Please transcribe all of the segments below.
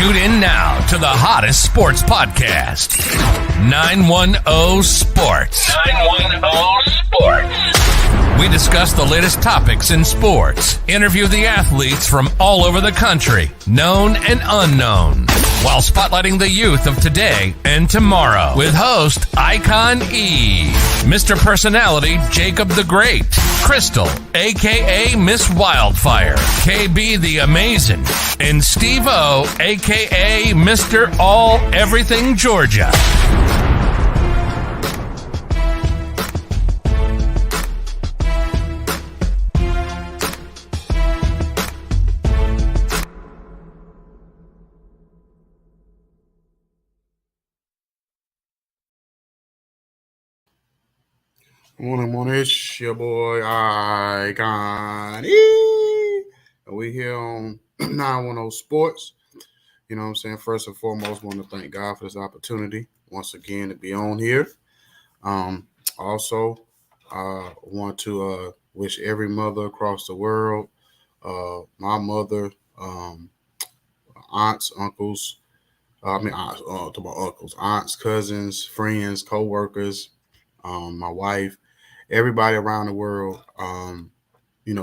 Tune in now to the hottest sports podcast, 910 Sports. 910 Sports. We discuss the latest topics in sports, interview the athletes from all over the country, known and unknown, while spotlighting the youth of today and tomorrow with host Icon E, Mr. Personality Jacob the Great, Crystal, a.k.a. Miss Wildfire, KB the Amazing, and Steve O, a.k.a. Mr. All Everything Georgia. Morning, it's your boy Icon E. And we here on 910 Sports. You know what I'm saying? First and foremost, want to thank God for this opportunity once again to be on here. Also, want to wish every mother across the world, my mother, aunts, uncles, aunts, cousins, friends, co-workers, my wife, everybody around the world, a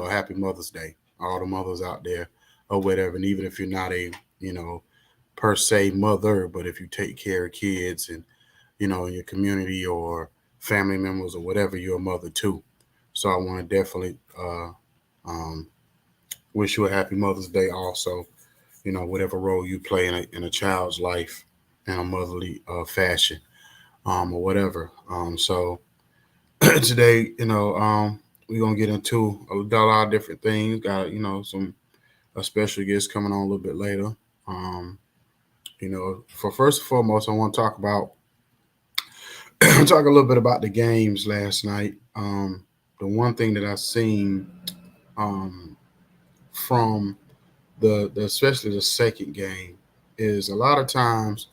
happy Mother's Day. All the mothers out there or whatever. And even if you're not a, per se mother, but if you take care of kids and, in your community or family members or whatever, you're a mother too. So I want to definitely wish you a happy Mother's Day also, whatever role you play in a child's life in a motherly fashion or whatever. So today, we're going to get into a lot of different things. Got, a special guest coming on a little bit later. For first and foremost, I want to talk a little bit about the games last night. The one thing that I've seen from the especially the second game is a lot of times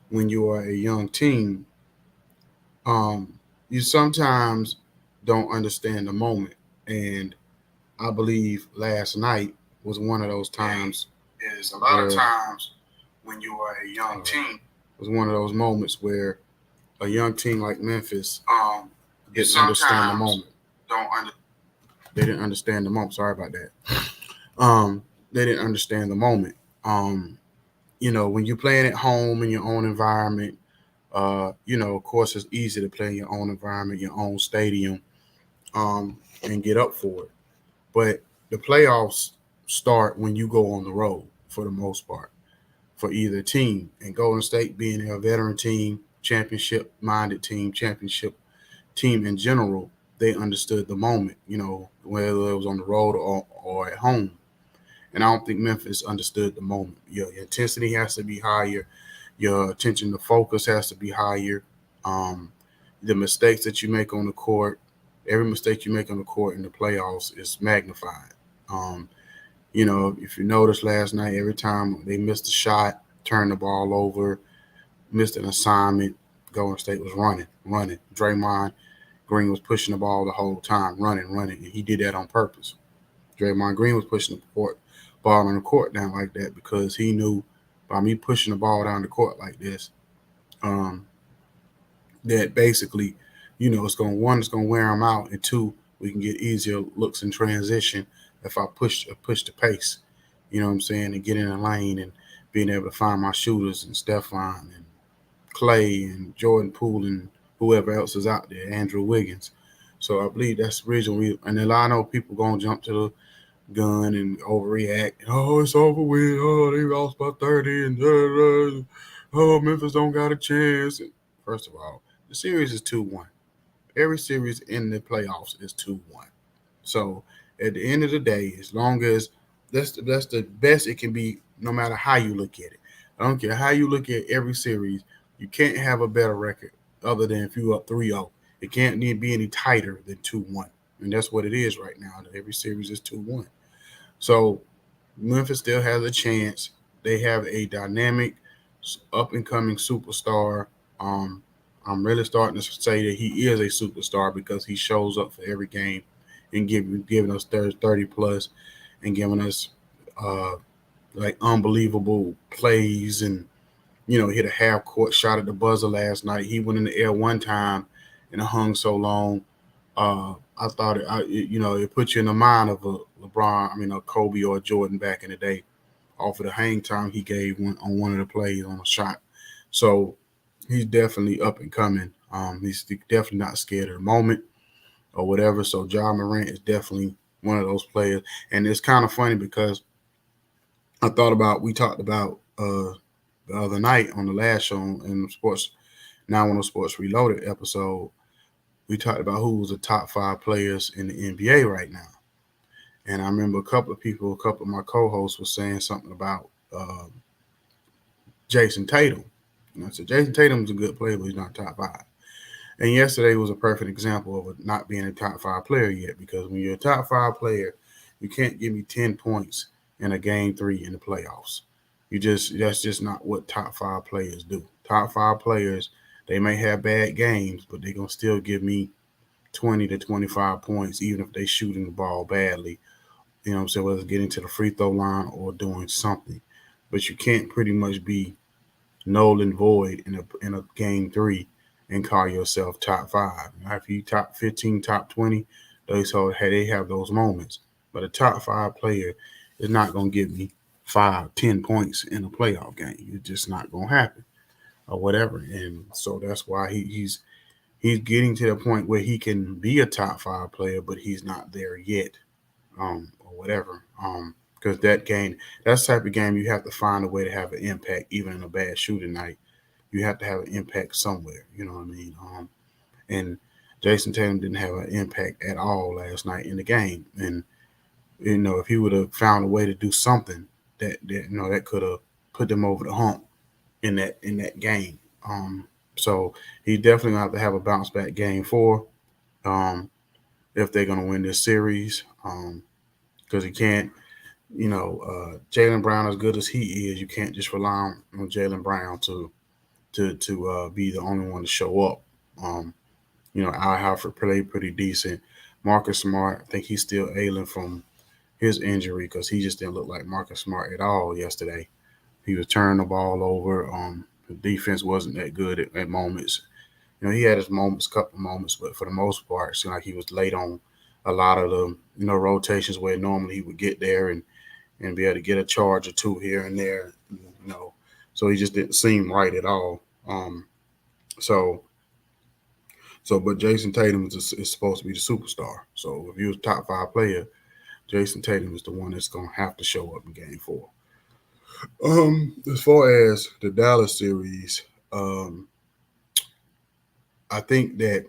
when you are a young team, you sometimes don't understand the moment. And I believe last night was one of those times. Is a lot of times when you are a young team, was one of those moments where a young team like Memphis didn't understand the moment. They didn't understand the moment. Sorry about that. They didn't understand the moment. When you're playing at home in your own environment, of course, it's easy to play in your own environment, your own stadium, and get up for it. But the playoffs start when you go on the road for the most part for either team. And Golden State being a veteran team, championship-minded team, championship team in general, they understood the moment, whether it was on the road or at home. And I don't think Memphis understood the moment. Your intensity has to be higher. Your attention to focus has to be higher. The mistakes that you make on the court, every mistake you make on the court in the playoffs is magnified. If you noticed last night, every time they missed a shot, turned the ball over, missed an assignment, Golden State was running. Draymond Green was pushing the ball the whole time, running. And he did that on purpose. Draymond Green was pushing the ball on the court down like that because he knew by me pushing the ball down the court like this, that basically, it's going to wear him out, and two, we can get easier looks in transition if I push the pace, and get in the lane and being able to find my shooters and Stephon and Clay and Jordan Poole and whoever else is out there, Andrew Wiggins. So I believe that's the reason and a lot of people going to jump to the gun and overreact. Oh, it's over with. Oh, they lost by 30 and Memphis don't got a chance. First of all, the series is 2-1. Every series in the playoffs is 2-1. So at the end of the day, as long as that's the best it can be, no matter how you look at it. I don't care how you look at every series. You can't have a better record other than if you're up 3-0. It can't need to be any tighter than 2-1. And that's what it is right now. Every series is 2-1. So Memphis still has a chance. They have a dynamic, up-and-coming superstar. I'm really starting to say that he is a superstar because he shows up for every game and giving us 30 plus and giving us like unbelievable plays, and hit a half court shot at the buzzer last night. He went in the air one time and it hung so long. I thought it put you in the mind of a LeBron, a Kobe or a Jordan back in the day, off of the hang time he gave on one of the plays on a shot. So he's definitely up and coming. He's definitely not scared of the moment or whatever. So Ja Morant is definitely one of those players. And it's kind of funny because we talked about the other night on the last show in Sports 910 Sports Reloaded episode. We talked about who was the top 5 players in the NBA right now. And I remember a couple of my co-hosts were saying something about Jason Tatum. And I said, Jason Tatum's a good player, but he's not top 5. And yesterday was a perfect example of not being a top 5 player yet, because when you're a top 5 player, you can't give me 10 points in a game 3 in the playoffs. That's just not what top 5 players do. Top 5 players, they may have bad games, but they're going to still give me 20 to 25 points, even if they're shooting the ball badly. You know what I'm saying? Whether it's getting to the free throw line or doing something. But you can't pretty much be null and void in a game 3 and call yourself top 5. Now, if you top 15, top 20, they have those moments. But a top 5 player is not going to give me 5-10 points in a playoff game. It's just not going to happen or whatever. And so that's why he's getting to the point where he can be a top 5 player, but he's not there yet, or whatever. Because that's the type of game you have to find a way to have an impact, even in a bad shooting night. You have to have an impact somewhere. You know what I mean? And Jason Tatum didn't have an impact at all last night in the game. And if he would have found a way to do something that could have put them over the hump in that game. So he definitely gonna have to have a bounce back game 4, if they're gonna win this series. Because he can't, Jaylen Brown, as good as he is, you can't just rely on Jaylen Brown to be the only one to show up. Al Horford played pretty decent. Marcus Smart, I think he's still ailing from his injury, because he just didn't look like Marcus Smart at all yesterday. He was turning the ball over. The defense wasn't that good at moments. He had his couple moments, but for the most part, it seemed like he was late on a lot of the rotations where normally he would get there and be able to get a charge or two here and there. So he just didn't seem right at all. But Jason Tatum is supposed to be the superstar. So if he was a top 5 player, Jason Tatum is the one that's going to have to show up in game 4. As far as the Dallas series, I think that,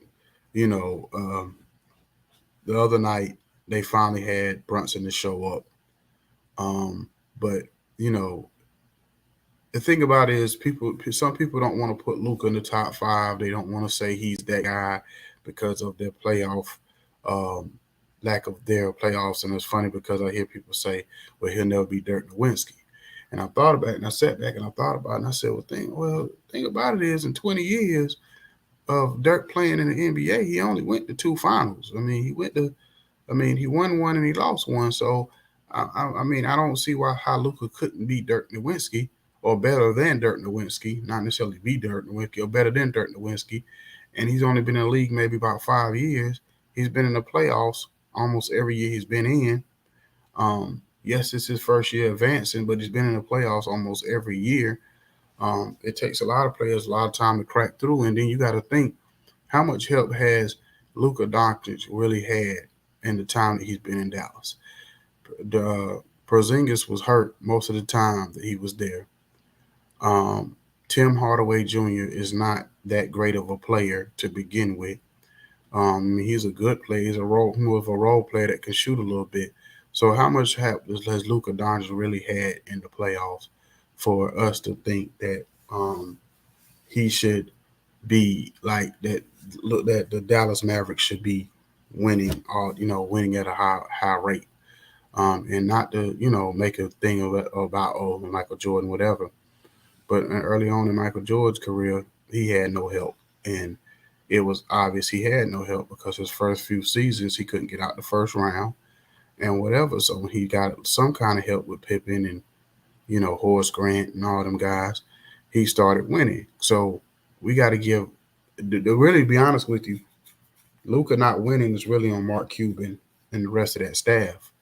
the other night they finally had Brunson to show up. But, the thing about it is some people don't want to put Luka in the top 5. They don't want to say he's that guy because of their playoff, lack of their playoffs. And it's funny because I hear people say, well, he'll never be Dirk Nowitzki. And I thought about it, and I sat back and I thought about it, and I said, the thing about it is, in 20 years of Dirk playing in the NBA, he only went to 2 finals. He won one and he lost one. So, I don't see how Luka couldn't be Dirk Nowitzki, or better than Dirk Nowitzki, not necessarily be Dirk Nowitzki, or better than Dirk Nowitzki. And he's only been in the league maybe about 5 years. He's been in the playoffs almost every year he's been in. Yes, it's his first year advancing, but he's been in the playoffs almost every year. It takes a lot of players a lot of time to crack through, and then you got to think, how much help has Luka Doncic really had in the time that he's been in Dallas? Porzingis was hurt most of the time that he was there. Tim Hardaway Jr. is not that great of a player to begin with. He's a good player. He's more of a role player that can shoot a little bit. So how much help has Luka Doncic really had in the playoffs for us to think that he should be like that? Look, that the Dallas Mavericks should be winning, winning at a high rate, and not to make a thing about Michael Jordan, whatever. But early on in Michael Jordan's career, he had no help, and it was obvious he had no help because his first few seasons he couldn't get out the first round and whatever. So when he got some kind of help with Pippen and Horace Grant and all them guys, he started winning. So we got to give, to really be honest with you, Luka not winning is really on Mark Cuban and the rest of that staff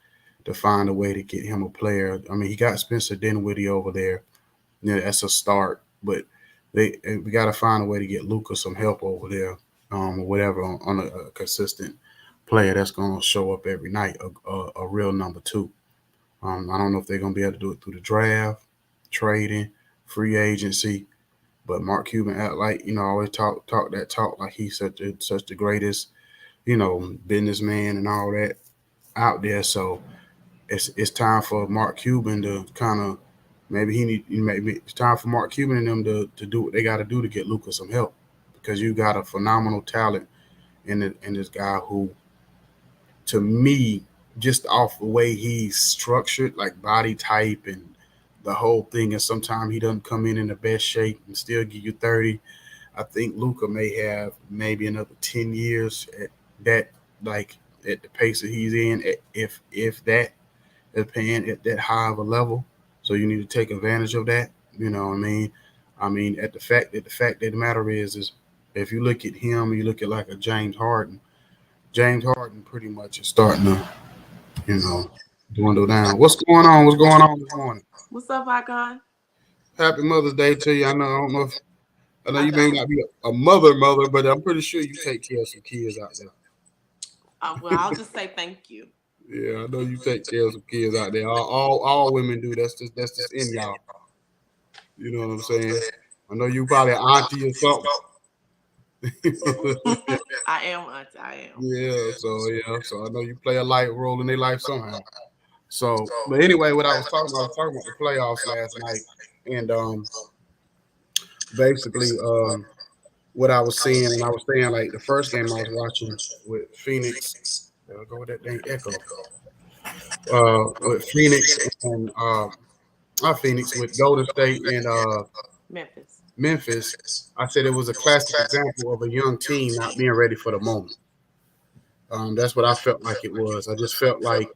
to find a way to get him a player. I mean, he got Spencer Dinwiddie over there. That's a start, but we got to find a way to get Luka some help over there, or whatever, on a consistent player that's going to show up every night, a real number two. I don't know if they're going to be able to do it through the draft, trading, free agency, but Mark Cuban act like, always talk that talk like he's such the greatest, businessman and all that out there. So it's time for Mark Cuban to kind of, maybe it's time for Mark Cuban and them to do what they got to do to get Luka some help, because you got a phenomenal talent in this guy who, to me, just off the way he's structured, like body type and the whole thing, and sometimes he doesn't come in the best shape and still give you 30. I think Luka may have maybe another 10 years at that, like at the pace that he's in, if that is paying at that high of a level. So you need to take advantage of that. You know what I mean? At the fact that the matter is if you look at him, you look at like a James Harden. James Harden pretty much is starting to, dwindle down. What's going on? What's going on this morning? What's up, Icon? Happy Mother's Day to you. I know you may not be a mother, but I'm pretty sure you take care of some kids out there. Well, I'll just say thank you. Yeah, I know you take care of some kids out there. All women do. That's just in y'all. You know what I'm saying? I know you probably an auntie or something. I am auntie. I am. Yeah. So I know you play a light role in their life somehow. So, but anyway, what I was talking about the playoffs last night, and basically, what I was seeing, and I was saying, like, the first game I was watching with Phoenix. I'll go with that dang echo. With Phoenix and not Phoenix, with Golden State and Memphis, I said it was a classic example of a young team not being ready for the moment. That's what I felt like it was. I just felt like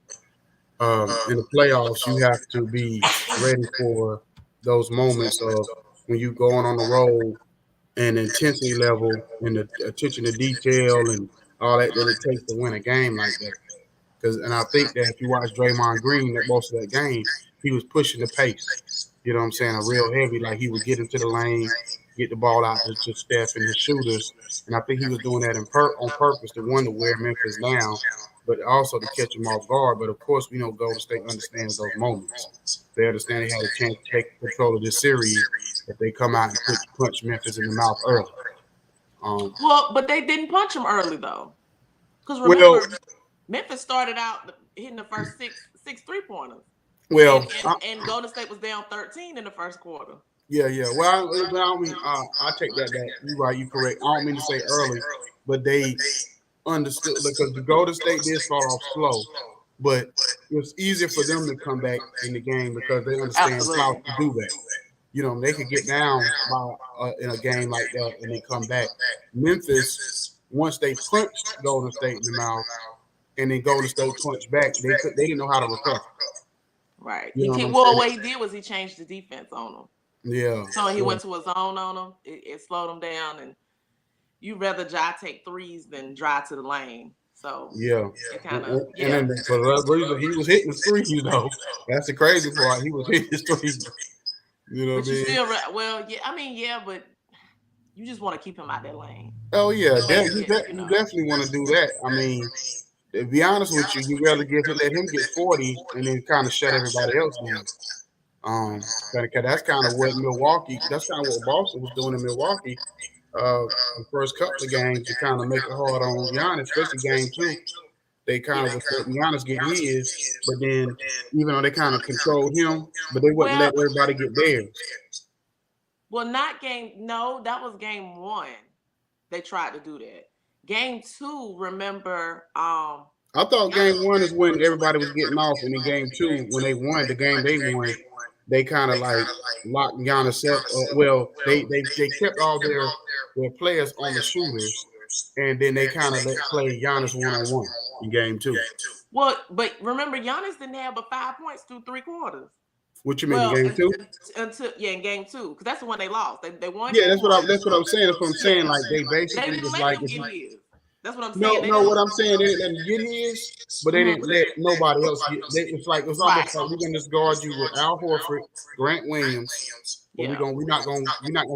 in the playoffs, you have to be ready for those moments of when you going on the road, and the intensity level and the attention to detail and all that it takes to win a game like that. And I think that if you watch Draymond Green, that most of that game, he was pushing the pace. You know what I'm saying? A real heavy, like he would get into the lane, get the ball out to Steph and his shooters. And I think he was doing that on purpose to want to wear Memphis down, but also to catch them off guard. But of course, we know Golden State understands those moments. They understand they had a chance to take control of this series if they come out and punch Memphis in the mouth early. But they didn't punch him early though, because remember, Memphis started out hitting the first six 3-pointers. Well, and Golden State was down 13 in the first quarter. Yeah. Well, I take that back. You're right. You're correct. I don't mean to say early, but they understood, because the Golden State did start off slow, but it was easier for them to come back in the game because they understand how to do that. They could get down in a game like that and then come back. Memphis, once they punched Golden State in the mouth and then Golden State punched back, they didn't know how to recover. Right. What he did was he changed the defense on them. Yeah. So he went to a zone on them. It slowed them down, and you'd rather Jai take threes than drive to the lane. So yeah, kind of. And then for that reason, he was hitting the threes. That's the crazy part. He was hitting his threes. You know what I mean? But you just want to keep him out that lane. Oh yeah, you definitely want to do that. I mean, to be honest with you, you rather let him get 40 and then kind of shut everybody else down. That's kind of what Boston was doing in Milwaukee. The first couple of games to kind of make it hard on Giannis, especially game 2. They kind of was letting Giannis get his, but then even though they kind of controlled him, but they wouldn't let everybody get theirs. Well, that was game 1. They tried to do that. Game 2, remember? I thought game 1 is when everybody was getting off, and in game 2, when they won the game, they kind of like locked Giannis up. They kept all their players on the shooters, and then they kind of let play Giannis 1-on-1 in game 2. Well, but remember, Giannis didn't have but 5 points through 3 quarters. What you mean, game 2? In game 2, because that's the one they lost. They won. Yeah, that's what I'm saying. That's what I'm saying. Like they basically was like, that's what I'm saying. No, what I'm saying, they didn't let him get his, but they didn't let nobody else get. It's almost like we're gonna just guard you with Al Horford, Grant Williams, but we're not gonna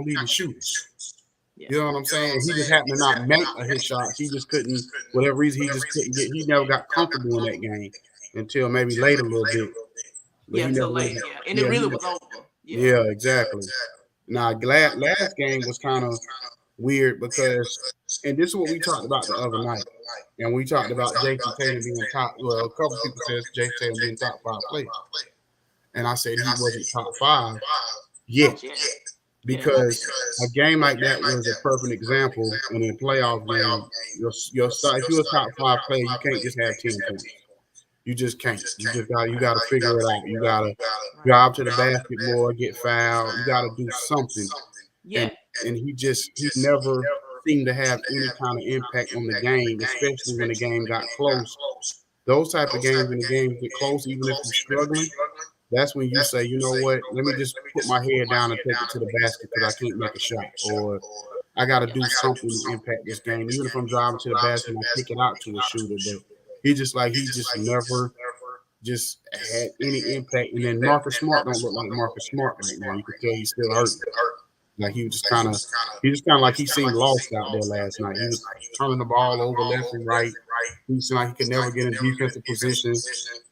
leave the shooters. Yeah. You know what I'm saying? He just happened to not make his shots. He just couldn't, whatever reason, he just couldn't get. He never got comfortable in that game until maybe late a little bit. But until late. Yeah, and it really was over. Yeah, exactly. Now, last game was kind of weird because, and this is what we talked about the other night, and we talked about Jason Tatum being top. Well, a couple people said Jason Tatum being top 5 player, and I said he wasn't top 5 yet, because a game like that was a perfect example. In a playoff game, if you're a top 5 player, you can't just have 10 points. You just can't. You got to figure it out. You got to drive to the basket more, get fouled. You got to do something. Yeah. And he never seemed to have any kind of impact on the game, especially when the game got close. Those type of games, when the games get close, even if you're struggling, that's when you say, you know what, let me just put my head down and take it to the basket because I can't make a shot. Or I got to do something to impact this game. Even if I'm driving to the basket and I kick it out to a shooter. But he just never just had any impact. And then Marcus Smart don't look like Marcus Smart right now. You can tell he's still hurt. Like he just kind of like he seemed lost out there last night. He was turning the ball over left and right. He seemed like he could never get in defensive position,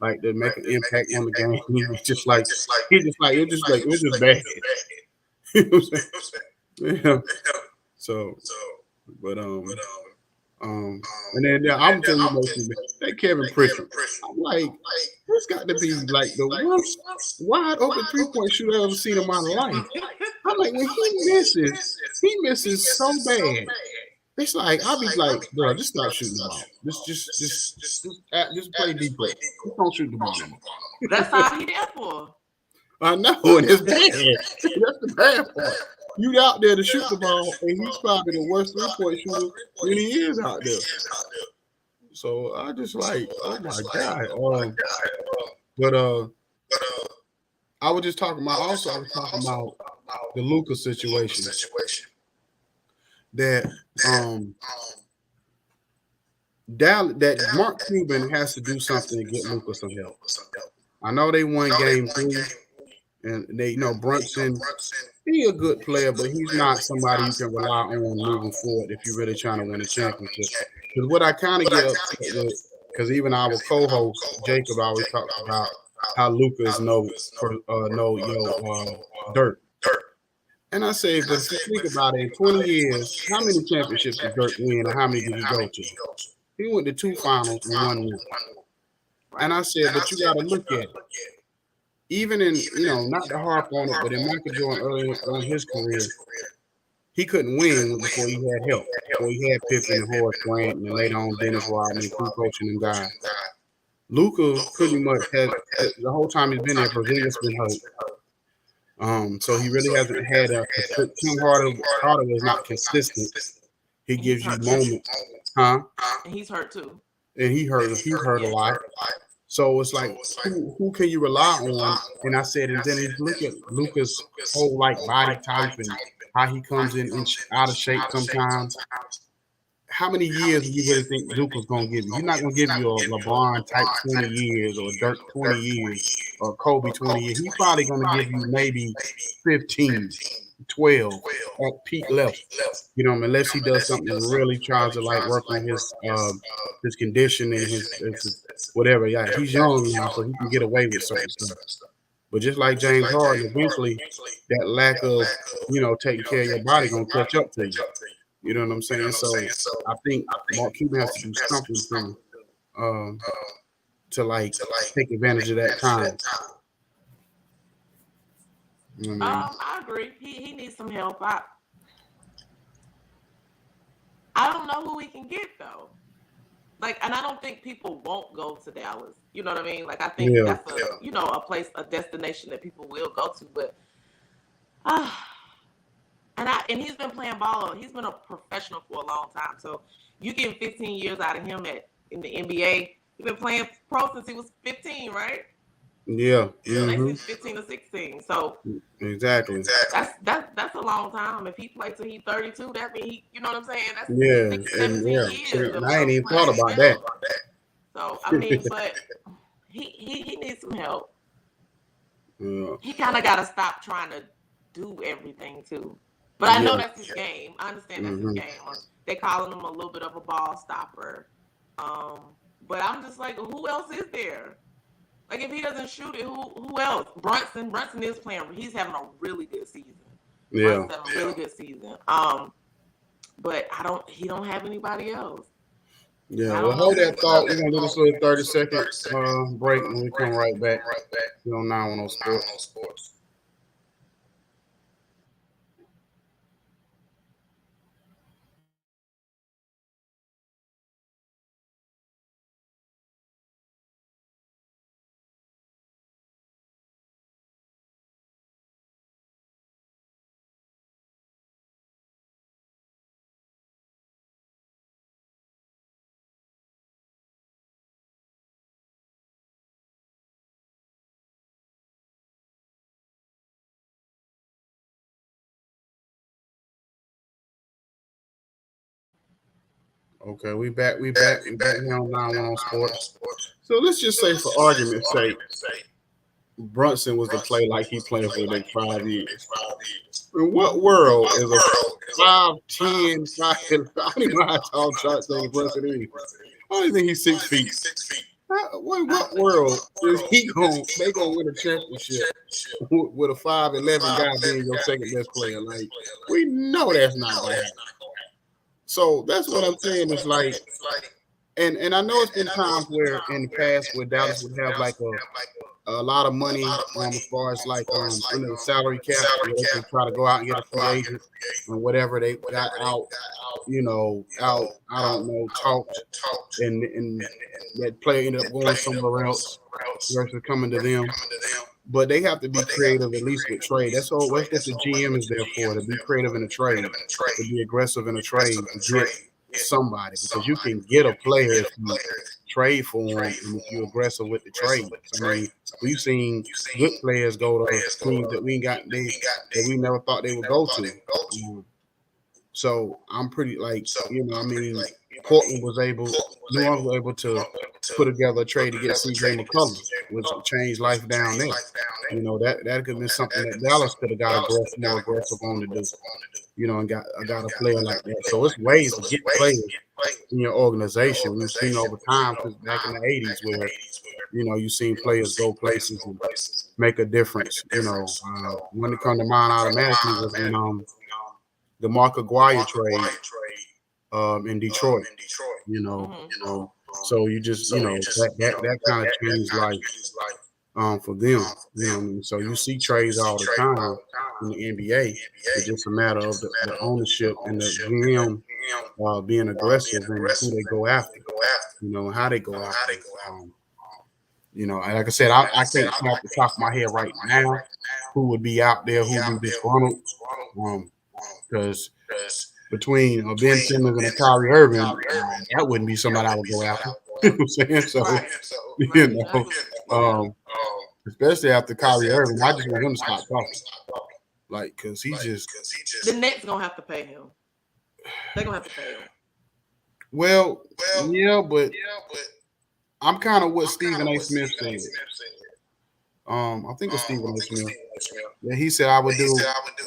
like to make an impact on the game. He was just bad. Yeah. So, but and then I'm telling you, that Kevin Pritchard, I'm like, this got to be like the worst wide open 3-point shooter I've ever seen in my life. I'm like, when he misses so bad. It's like, I'll be like, bro, just stop shooting the ball. Just play defense. Just don't shoot the ball anymore. That's all he there for. I know, and it's bad. That's the bad part. You out there to shoot the ball, and he's probably the worst 3-point shooter when he is out there. So I just like, oh my God. But I was just talking about. Also, I was talking about the Luka situation. That that Mark Cuban has to do something to get Luka some help. I know they won game 3, and they Brunson. He's a good player, but he's not somebody you can rely on moving forward if you're really trying to win a championship. Because what I kind of get upset with, because even our co-host Jacob always talks about how Luka is no dirt. And I say, but if you think about it, in 20 years, how many championships did Dirk win, and how many did he go to? He went to 2 finals and 1 win. And I said, but you got to look at it. Even in, not to harp on it, but in Michael Jordan early on his career, he couldn't win before he had help. Before he had Pippen and Horace Grant, and later on Dennis Rodman, crew coaching and guys. Luka pretty much has, the whole time he's been there, Porzingis been hurt. So he really hasn't had Tim Hardaway is not consistent. He gives you moments. Huh? And he's hurt too. And he's hurt a lot. So it's like, who can you rely on? And I said, and then you look at Luka's whole body type and how he comes in out of shape sometimes. How many years do you really think Luka's going to give you? He's not going to give you a LeBron type 20 years or Dirk 20 years or Kobe 20 years. He's probably going to give you maybe 15, 12 at peak level. Unless he does something that really tries to work on his condition and his whatever. Yeah, he's young now, so he can get away with certain stuff. But just like James Harden, eventually that lack of taking care of your body gonna catch up to you. You know what I'm saying? So I think Mark Cuban has to do something to take advantage of that time. I agree. He needs some help. I don't know who we can get though. And I don't think people won't go to Dallas. You know what I mean? I think that's a place, a destination that people will go to. But and he's been playing ball. He's been a professional for a long time. So you get 15 years out of him in the NBA. He's been playing pro since he was 15, right? Yeah. Next is 15 or 16. So exactly. That's a long time. If he plays till he's 32, that means you know what I'm saying? That's Yeah. 17 years. I ain't even thought about that. So I mean, but he needs some help. Yeah. He kind of got to stop trying to do everything too. But I know that's his game. I understand that's his game. They calling him a little bit of a ball stopper. But I'm just like, who else is there? Like if he doesn't shoot it, who else? Brunson is playing. He's having a really good season. Yeah, Brunson's having a really good season. But he don't have anybody else. Yeah, well, hold that thought. We're gonna do this little 30-second break when we come right back. We're on 910 Sports. Okay, we back here on 910 Sports. So let's just say, for argument's sake, Brunson was to play like he played for the next 5 years. In what world is a 5'10", 5', I don't even know how tall Brunson is. I don't even think he's 6 feet. What world is he they gonna win a championship with a 5'11" guy being your second best player? Like, we know that's not gonna happen. So that's what I'm saying. Is like, and I know it's been times where in the past where Dallas would have like a lot of money as far as like the salary cap, where they can try to go out and get a free agent and whatever they got out, I don't know, talked and that player ended up going somewhere else versus coming to them. But they have to be creative, at least with trade. That's what the GM is there for, to be creative in a trade, to be aggressive in a trade, to get somebody, because you can get a player if you trade for him and if you're aggressive with the trade. I mean, we've seen good players go to teams that that we never thought they would go to. So I'm pretty Portland was able, New Orleans was able to put together a trade to get CJ McCollum, which changed life down there. That could have been something that Dallas could have got more aggressive on to do. And got a player like that. So it's ways to get players in your organization. We've seen over time, because back in the 80s, where you've seen players go places and make a difference. When it comes to mind automatically was when the Mark Aguirre trade in Detroit. So you just that kind of changed life for them. So you see trades all the time in the NBA. It's just a matter of the ownership and the GM being aggressive and who they go after. And how they go after. Like I said, I can't come off the top of my head right now who would be out there, who would be disgruntled. Because between Ben Simmons and Kyrie Irving, that wouldn't be somebody I would go after. You know what I'm saying? So, especially after Kyrie Irving, I just want him to stop talking. Like, because he just... The Nets going to have to pay him. They're going to have to pay him. Well, yeah, but I'm kind of what Stephen A. Smith said. I think it's Stephen A. Smith. Yeah, he said I would do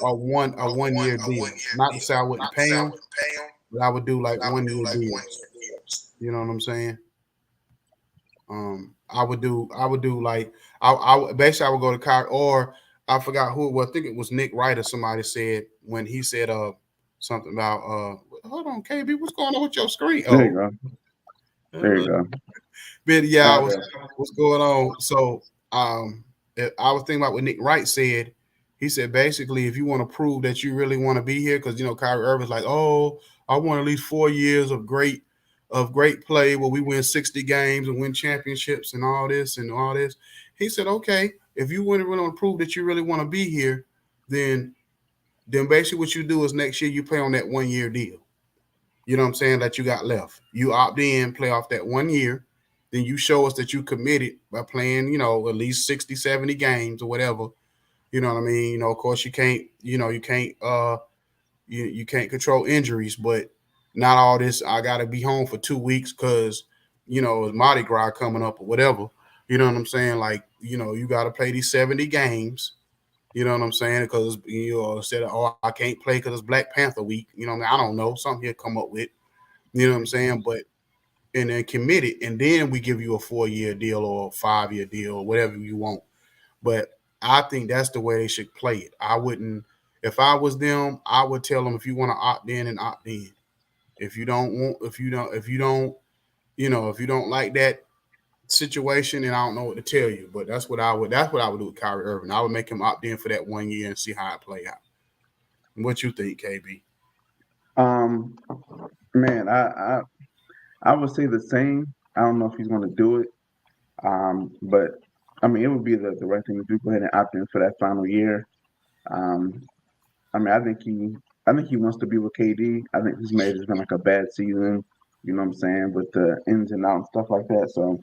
a 1 year deal. Not to say I wouldn't pay him, but I would do like 1 year deals. You know what I'm saying? I would do like I would go to Kyrie, or I forgot who it was. I think it was Nick Wright or somebody said when he said something about hold on, KB, what's going on with your screen? There you go. There you go. But yeah, what's going on? So I was thinking about what Nick Wright said. He said basically, if you want to prove that you really want to be here, because Kyrie Irving's like, oh, I want at least 4 years of great play where we win 60 games and win championships and all this. He said, okay, if you want to prove that you really want to be here, then basically what you do is next year you play on that 1 year deal. You know what I'm saying? That you got left. You opt in, play off that 1 year, then you show us that you committed by playing, at least 60, 70 games or whatever. You know what I mean? Of course you can't, you can't control injuries, but not all this. I got to be home for 2 weeks because, it's Mardi Gras coming up or whatever. You know what I'm saying? Like, you got to play these 70 games. You know what I'm saying? Because, instead of, I can't play because it's Black Panther week. You know what I mean? I don't know. Something he'll come up with. You know what I'm saying? But, and then commit it. And then we give you a 4-year deal or a 5-year deal or whatever you want. But I think that's the way they should play it. I wouldn't, if I was them, I would tell them if you want to opt in and opt in. If you don't like that situation, then I don't know what to tell you. But that's what I would do with Kyrie Irving. I would make him opt in for that 1 year and see how it play out. What you think, KB? Man, I would say the same. I don't know if he's going to do it. But I mean, it would be the right thing to do. Go ahead and opt in for that final year. I mean, I think he wants to be with KD. I think this may have just been like a bad season. You know what I'm saying, with the ins and outs and stuff like that. So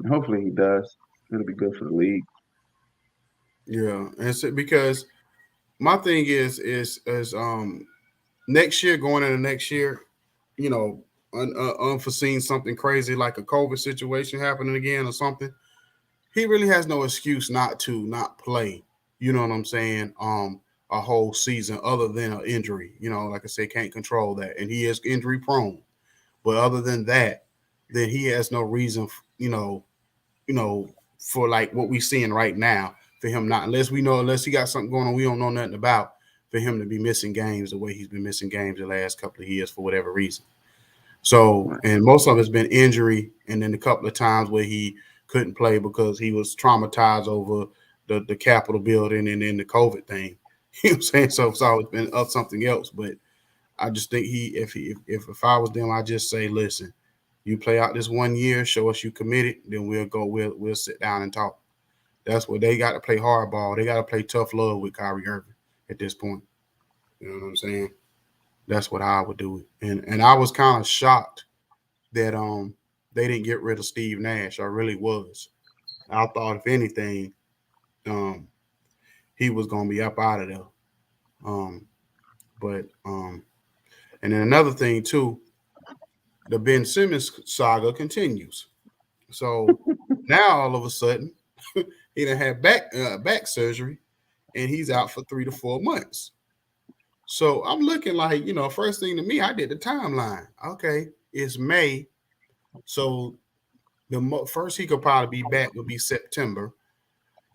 hopefully he does. It'll be good for the league. Yeah, and so, because my thing is next year, going into next year, unforeseen something crazy like a COVID situation happening again or something, he really has no excuse not to not play. You know what I'm saying? A whole season other than an injury. Like I say, can't control that, and he is injury prone. But other than that, then he has no reason, for like what we're seeing right now, for him not, unless he got something going on we don't know nothing about, for him to be missing games the way he's been missing games the last couple of years for whatever reason. So, and most of it's been injury, and then a couple of times where he couldn't play because he was traumatized over the Capitol building and then the COVID thing. You know what I'm saying? So it's always been up something else. But I just think if I was them, I'd just say, listen, you play out this 1 year, show us you committed, then we'll sit down and talk. That's what they got to play hardball. They got to play tough love with Kyrie Irving at this point. You know what I'm saying? That's what I would do. And I was kind of shocked that they didn't get rid of Steve Nash. I really was. I thought if anything, he was gonna be up out of there. And then another thing too, the Ben Simmons saga continues. So now all of a sudden, he done had back surgery, and he's out for 3 to 4 months. So I'm looking like, first thing to me, I did the timeline. Okay, it's May. So the first he could probably be back would be September.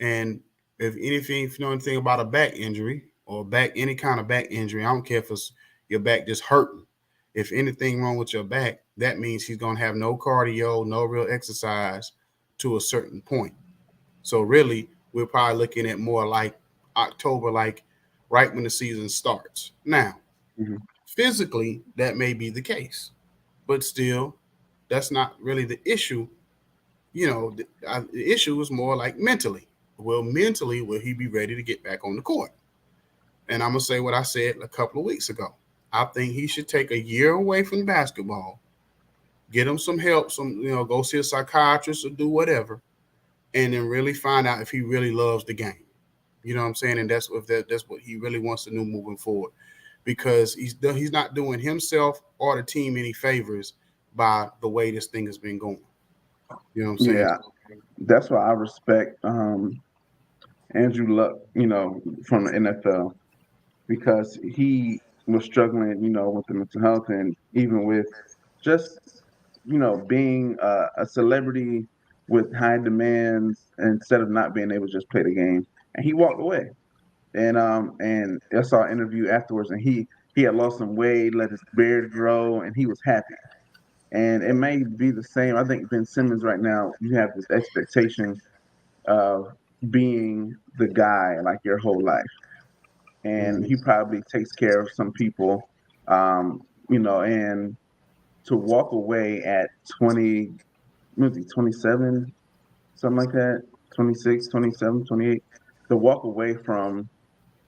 And if you know anything about a back injury or any kind of back injury, I don't care if it's your back just hurting. If anything wrong with your back, that means he's going to have no cardio, no real exercise to a certain point. So really, we're probably looking at more like October, like right when the season starts. Now, physically, that may be the case, but still, that's not really the issue. The issue is more like mentally. Well, mentally, will he be ready to get back on the court? And I'm going to say what I said a couple of weeks ago. I think he should take a year away from basketball, get him some help, go see a psychiatrist or do whatever, and then really find out if he really loves the game. You know what I'm saying? And that's what he really wants to do moving forward, because he's not doing himself or the team any favors by the way this thing has been going. You know what I'm saying? Yeah, that's why I respect Andrew Luck, from the NFL, because he was struggling, with the mental health and even with just, being a celebrity with high demands instead of not being able to just play the game. And he walked away. And I saw an interview afterwards, and he had lost some weight, let his beard grow, and he was happy. And it may be the same. I think Ben Simmons right now, you have this expectation of being the guy like your whole life. And he probably takes care of some people, and to walk away at 20, 27, something like that, 26, 27, 28, to walk away from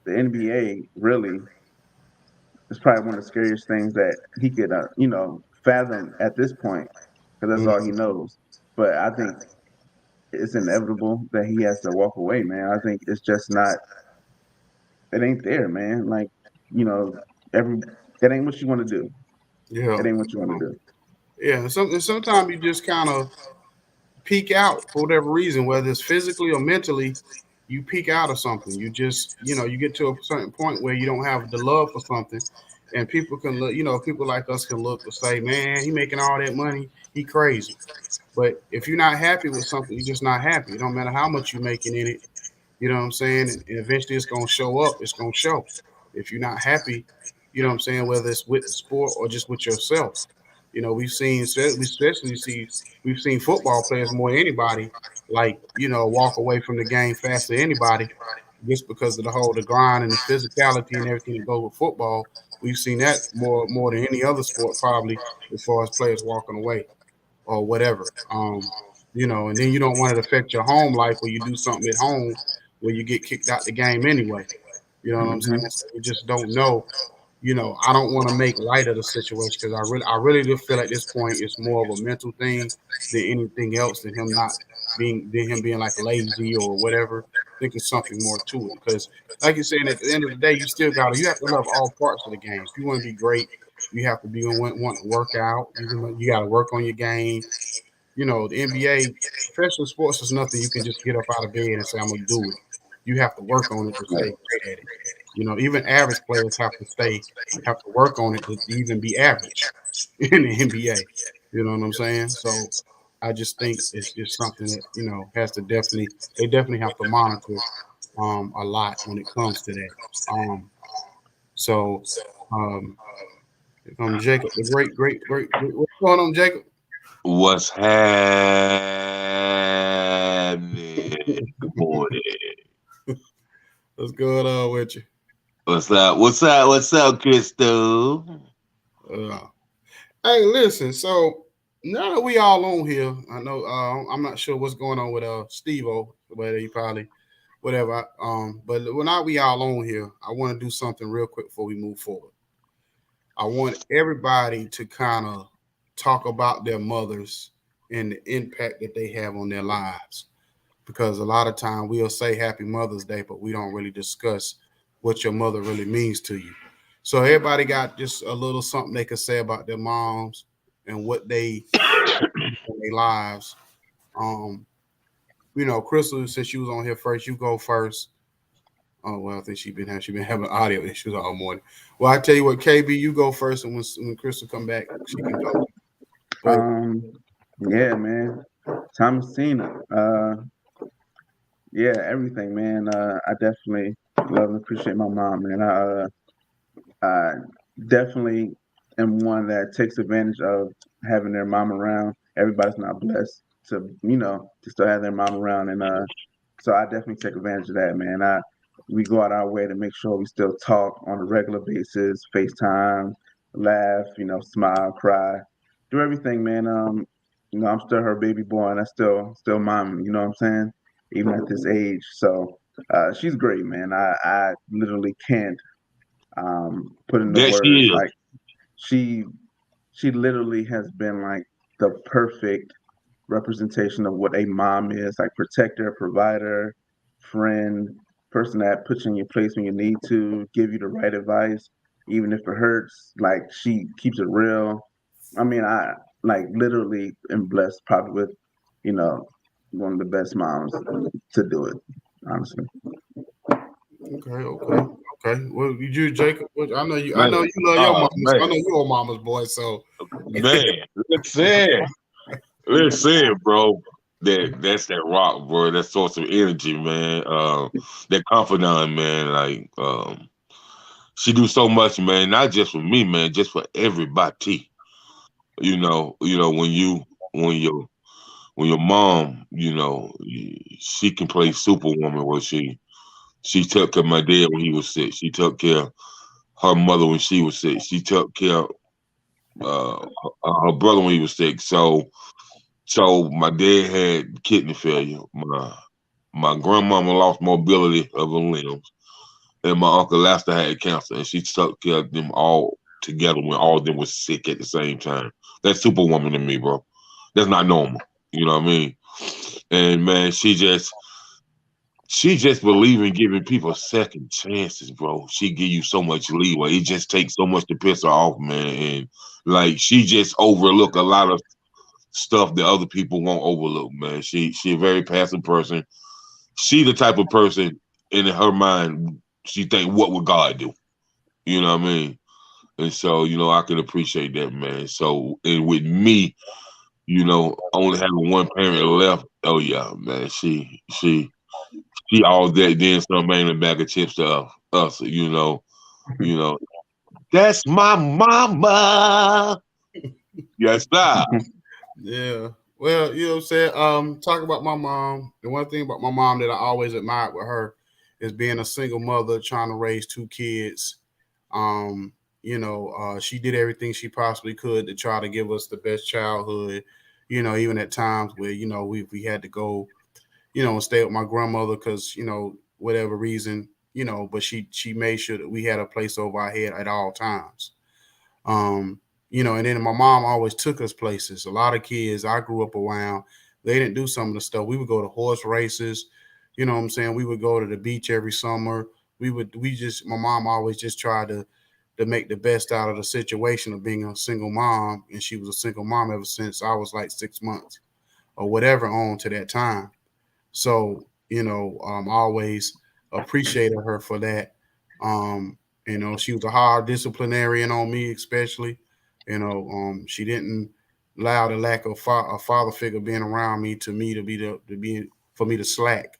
the NBA really is probably one of the scariest things that he could, fathom at this point, because that's all he knows. but I think it's inevitable that he has to walk away, man. I think it's just not. It ain't there, man. Like, you know, every that ain't what you want to do. Yeah. It ain't what you want to do. Yeah. And sometimes you just kind of peak out for whatever reason, whether it's physically or mentally. You peak out of something. You just, you get to a certain point where you don't have the love for something, and people can look. People like us can look and say, "Man, he making all that money. He crazy." But if you're not happy with something, you're just not happy. It don't matter how much you're making in it. You know what I'm saying? And eventually it's going to show up. It's going to show. If you're not happy, you know what I'm saying, whether it's with the sport or just with yourself. We've seen football players more than anybody, like, walk away from the game faster than anybody just because of the grind and the physicality and everything that goes with football. We've seen that more than any other sport probably as far as players walking away or whatever. And then you don't want it to affect your home life where you do something at home where you get kicked out the game anyway. You know what I'm saying? Hmm. So you just don't know. I don't want to make light of the situation because I really do feel at this point it's more of a mental thing than anything else than him being like lazy or whatever. I think it's something more to it because, like you're saying, at the end of the day, you have to love all parts of the game. If you want to be great, you have to want to work out. You got to work on your game. The NBA, professional sports is nothing you can just get up out of bed and say, I'm going to do it. You have to work on it to stay great at it. Even average players have to work on it to even be average in the NBA. You know what I'm saying? So I just think it's just something that, they definitely have to monitor a lot when it comes to that. So um, Jacob, the great, what's going on, Jacob? What's happening? Good morning. What's going on with you? What's up? What's up? What's up, Crystal? Uh, Hey, listen. So now that we all on here, I know I'm not sure what's going on with Steve-O, but he probably whatever. But now we all on here, I want to do something real quick before we move forward. I want everybody to kind of talk about their mothers and the impact that they have on their lives, because a lot of time we'll say Happy Mother's Day, but we don't really discuss what your mother really means to you. So everybody got just a little something they could say about their moms and what they in their lives. Um, Crystal, since she was on here first, you go first. Oh well, I think she been having audio issues all morning. Well, I tell you what, KB, you go first, and when Crystal come back, she can go. But Yeah, man. Thomasina. Yeah, everything, man. I definitely love and appreciate my mom, man. I definitely am one that takes advantage of having their mom around. Everybody's not blessed to still have their mom around, and so I definitely take advantage of that, man. We go out our way to make sure we still talk on a regular basis, FaceTime, laugh, smile, cry, do everything, man. I'm still her baby boy, and I still mom. You know what I'm saying? Even at this age, so she's great, man. I literally can't put into That she words is. like she she literally has been like the perfect representation of what a mom is, like protector, provider, friend, person that puts you in your place when you need to, give you the right advice, even if it hurts. Like she keeps it real. I mean, I like literally am blessed probably with, you know, one of the best moms to do it, honestly. okay. Well, you, Jacob, I know Man. you love your Oh, mama. man. I know you're a mama's boy, so Man. Listen. Listen, bro. That's that rock, bro. That source of energy, man. That confidant, man. Like, she do so much, man. Not just for me, man. Just for everybody. When your mom, she can play superwoman. Where she took care of my dad when he was sick. She took care of her mother when she was sick. She took care of her brother when he was sick. So my dad had kidney failure. My grandmama lost mobility of her limbs, and my uncle Lester had cancer, and she took care of them all together when all of them was sick at the same time. That's superwoman to me, bro. That's not normal. You know what I mean? And man, she just believe in giving people second chances, bro. She give you so much leeway. It just takes so much to piss her off, man. And like she just overlook a lot of stuff that other people won't overlook, man. She a very passive person. She the type of person in her mind, she think, what would God do? You know what I mean? And so, I can appreciate that, man. So, and with me, only having one parent left, oh yeah, man, she all that, then some banging a bag of chips to us, you know. That's my mama. Yes, sir. Yeah. Well, you know what I'm saying? Talk about my mom. The one thing about my mom that I always admired with her is being a single mother trying to raise two kids. She did everything she possibly could to try to give us the best childhood, even at times where, we had to go, and stay with my grandmother because, whatever reason, but she made sure that we had a place over our head at all times. Um, and then my mom always took us places. A lot of kids I grew up around, they didn't do some of the stuff. We would go to horse races, you know what I'm saying? We would go to the beach every summer. My mom always just tried to make the best out of the situation of being a single mom. And she was a single mom ever since I was like 6 months or whatever on to that time. So, always appreciated her for that. She was a hard disciplinarian on me, especially. She didn't allow the lack of a father figure being around me for me to slack.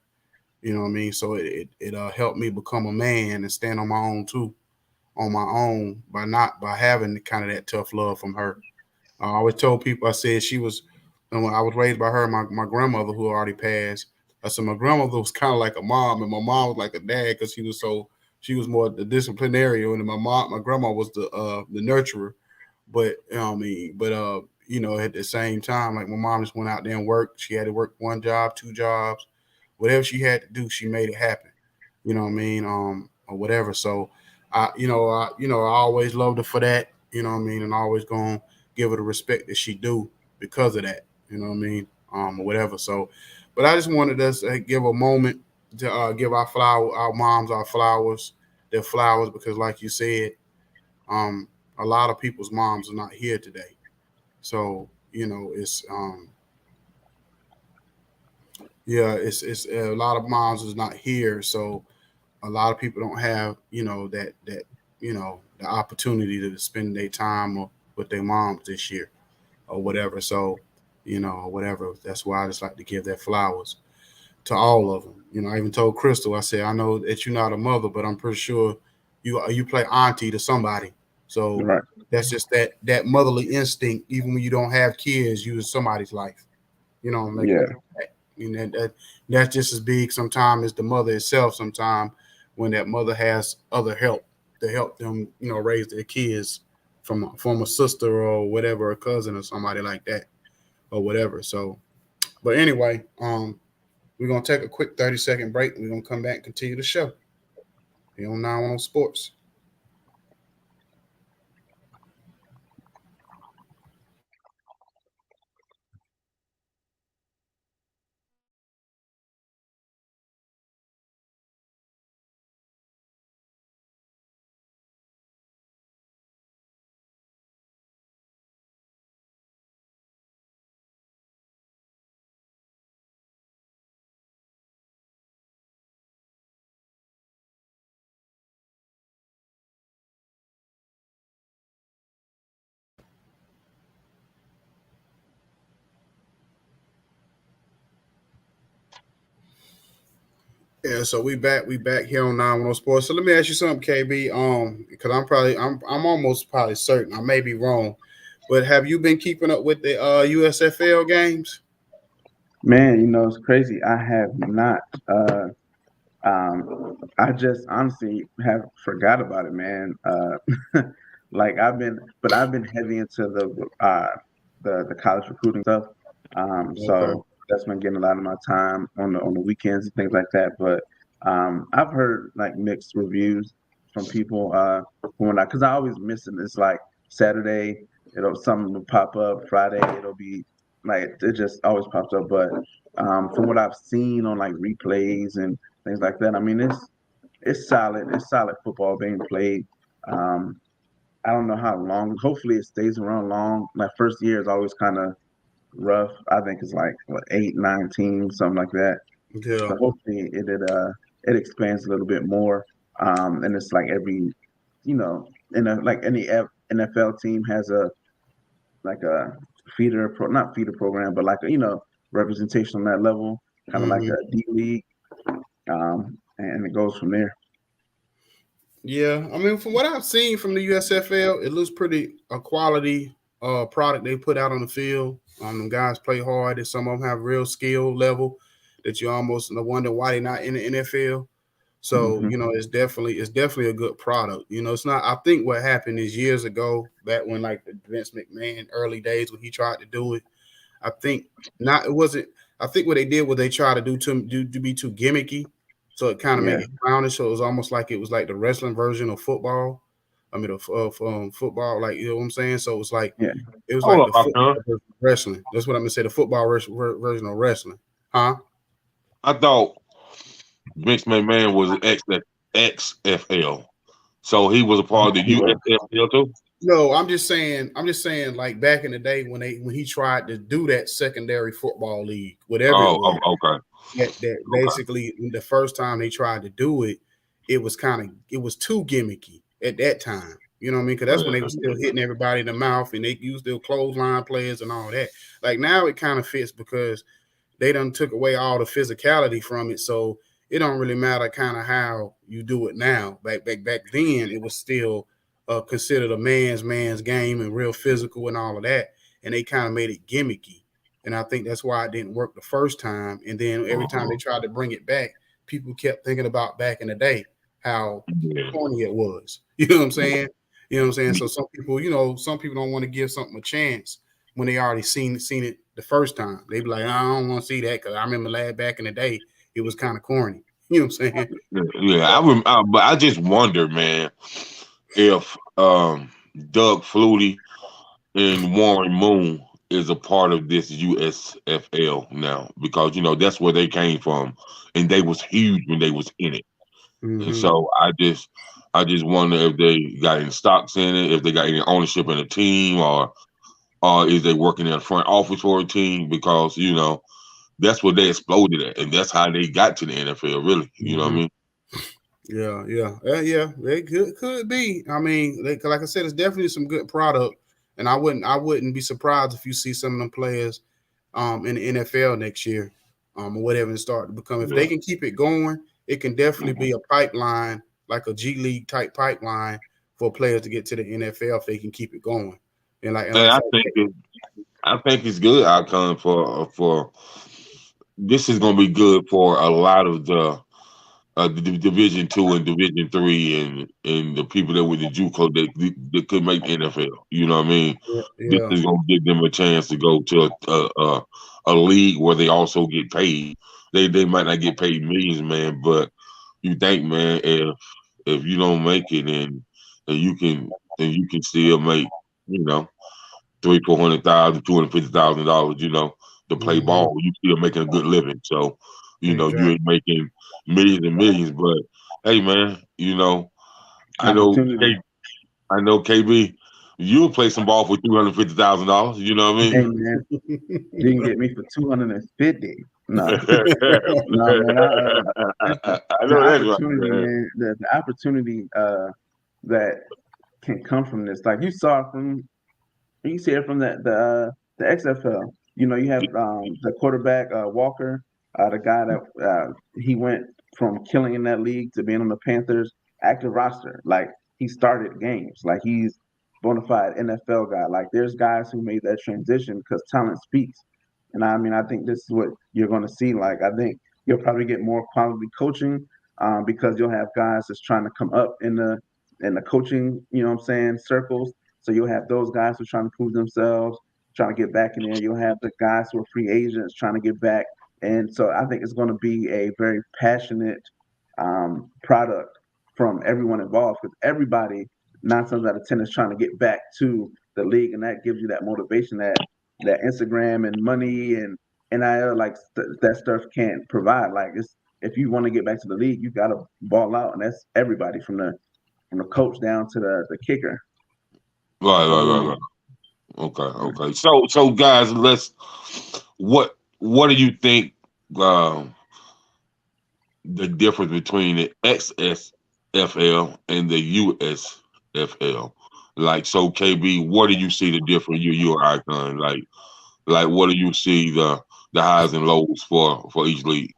You know what I mean? So it helped me become a man and stand on my own too, on my own by having kind of that tough love from her. I always told people, I said she was, when I was raised by her, my grandmother who already passed. I said my grandmother was kind of like a mom, and my mom was like a dad because she was more the disciplinarian, and my grandma was the nurturer. But at the same time, like my mom just went out there and worked. She had to work one job, two jobs, whatever she had to do, she made it happen. You know what I mean? Or whatever. So I always loved her for that. You know what I mean? And I always gonna give her the respect that she do because of that. You know what I mean? Or whatever. So, but I just wanted us to give a moment to give our moms, our flowers, their flowers, because like you said, um, a lot of people's moms are not here today. So it's it's a lot of moms is not here. So a lot of people don't have that the opportunity to spend their time with their moms this year or whatever. So whatever. That's why I just like to give their flowers to all of them. I even told Crystal, I said, I know that you're not a mother, but I'm pretty sure you play auntie to somebody. So Right. that's just that motherly instinct. Even when you don't have kids, you in somebody's life. Like Yeah. that's just as big sometimes as the mother itself. Sometimes when that mother has other help to help them, raise their kids from a sister or whatever, a cousin or somebody like that or whatever. So, but anyway, we're gonna take a quick 30-second break. We're gonna come back and continue the show here on 910 Sports. Yeah, so we back here on 910 Sports. So let me ask you something, KB. Because I'm almost probably certain, I may be wrong, but have you been keeping up with the USFL games? Man, it's crazy. I have not. I just honestly have forgot about it, man. Like I've been heavy into the college recruiting stuff. Okay. So that's been getting a lot of my time on the weekends and things like that. But I've heard like mixed reviews from people when because I always miss it. It's like Saturday, something will pop up. Friday, it'll be Like it just always pops up. But from what I've seen on like replays and things like that, I mean it's solid. It's solid football being played. Um, I don't know how long. Hopefully, it stays around long. My first year is always kind of rough. I think it's like what 8, 9 teams, something like that. Yeah. But hopefully, it expands a little bit more. And it's like every, like any NFL team has a not feeder program, but like a representation on that level, kind of like Mhm. a D League, and it goes from there. Yeah, I mean, from what I've seen from the USFL, it looks pretty a quality product they put out on the field. The guys play hard, and some of them have real skill level that you almost wonder why they're not in the NFL. So Mhm. it's definitely a good product. It's not. I think what happened is years ago, back when like the Vince McMahon early days when he tried to do it, I think not. It wasn't. I think what they did was they tried to to be too gimmicky, so it kind of Yeah. made it clownish. So it was almost like it was like the wrestling version of football. I mean, of football, like you know what I'm saying. So Yeah. it was Hold like up, the Doctor. football version of wrestling. That's what I'm gonna say. The football version of wrestling, huh? I thought Vince McMahon was XFL, so he was a part of the USFL too. No, I'm just saying. Like back in the day when he tried to do that secondary football league, whatever it was. Okay, That okay. basically the first time they tried to do it, it was too gimmicky at that time. You know what I mean? Because that's when they were still hitting everybody in the mouth and they used their clothesline players and all that. Like now it kind of fits because they done took away all the physicality from it. So it don't really matter kind of how you do it now. Back then, it was still considered a man's game and real physical and all of that. And they kind of made it gimmicky. And I think that's why it didn't work the first time. And then every time they tried to bring it back, people kept thinking about back in the day how Yeah. corny it was. You know what I'm saying? You know what I'm saying? So some people, some people don't want to give something a chance when they already seen it the first time. They be like, I don't want to see that because I remember back in the day, it was kind of corny. You know what I'm saying? Yeah, but I just wonder, man, if Doug Flutie and Warren Moon is a part of this USFL now because that's where they came from, and they was huge when they was in it. And Mm-hmm. so I just wonder if they got any stocks in it, if they got any ownership in the team, or is they working in the front office for a team because that's where they exploded at, and that's how they got to the NFL. Really, you know what I Mm-hmm. mean? Yeah. It could be. I mean, like I said, it's definitely some good product, and I wouldn't be surprised if you see some of them players, in the NFL next year, or whatever, and start to become. If Yeah. they can keep it going, it can definitely be a pipeline, like a G League type pipeline for players to get to the NFL if they can keep it going. And like And I I said, think it's good outcome for this is going to be good for a lot of the Division Two and Division Three and the people that were the JUCO that could make NFL. You know what I mean? yeah, This yeah. is going to give them a chance to go to a league where they also get paid. They might not get paid millions, man, but you think, man, if you don't make it and you can still make you know 300,000, 400,000, $250,000, to play Mm-hmm. ball. You still making a good living. So, you Exactly. ain't making millions and millions, but hey, man, I know, Opportunity. I know, KB, you'll play some ball for $250,000. You know what I Hey mean? man, you can get me for 250. No, no, man. Listen, I the know that's right, opportunity, man. man. The opportunity that can come from this, like you see it from the XFL. You have the quarterback Walker, the guy that he went from killing in that league to being on the Panthers active roster. Like he started games. Like he's bona fide NFL guy. Like there's guys who made that transition because talent speaks. And I mean, I think this is what you're going to see. Like I think you'll probably get more quality coaching because you'll have guys that's trying to come up in the coaching, what I'm saying, circles. So you'll have those guys who are trying to prove themselves, trying to get back in there. You'll have the guys who are free agents trying to get back. And so I think it's going to be a very passionate product from everyone involved because everybody, 9 times out of 10, is trying to get back to the league. And that gives you that motivation that that Instagram and money and NIL, like that stuff can't provide. Like it's if you want to get back to the league, you got to ball out, and that's everybody from the coach down to the kicker. Right. Okay. So guys, what do you think the difference between the XFL and the USFL? Like, so KB, what do you see the difference? You're an icon. Like what do you see the highs and lows for each league?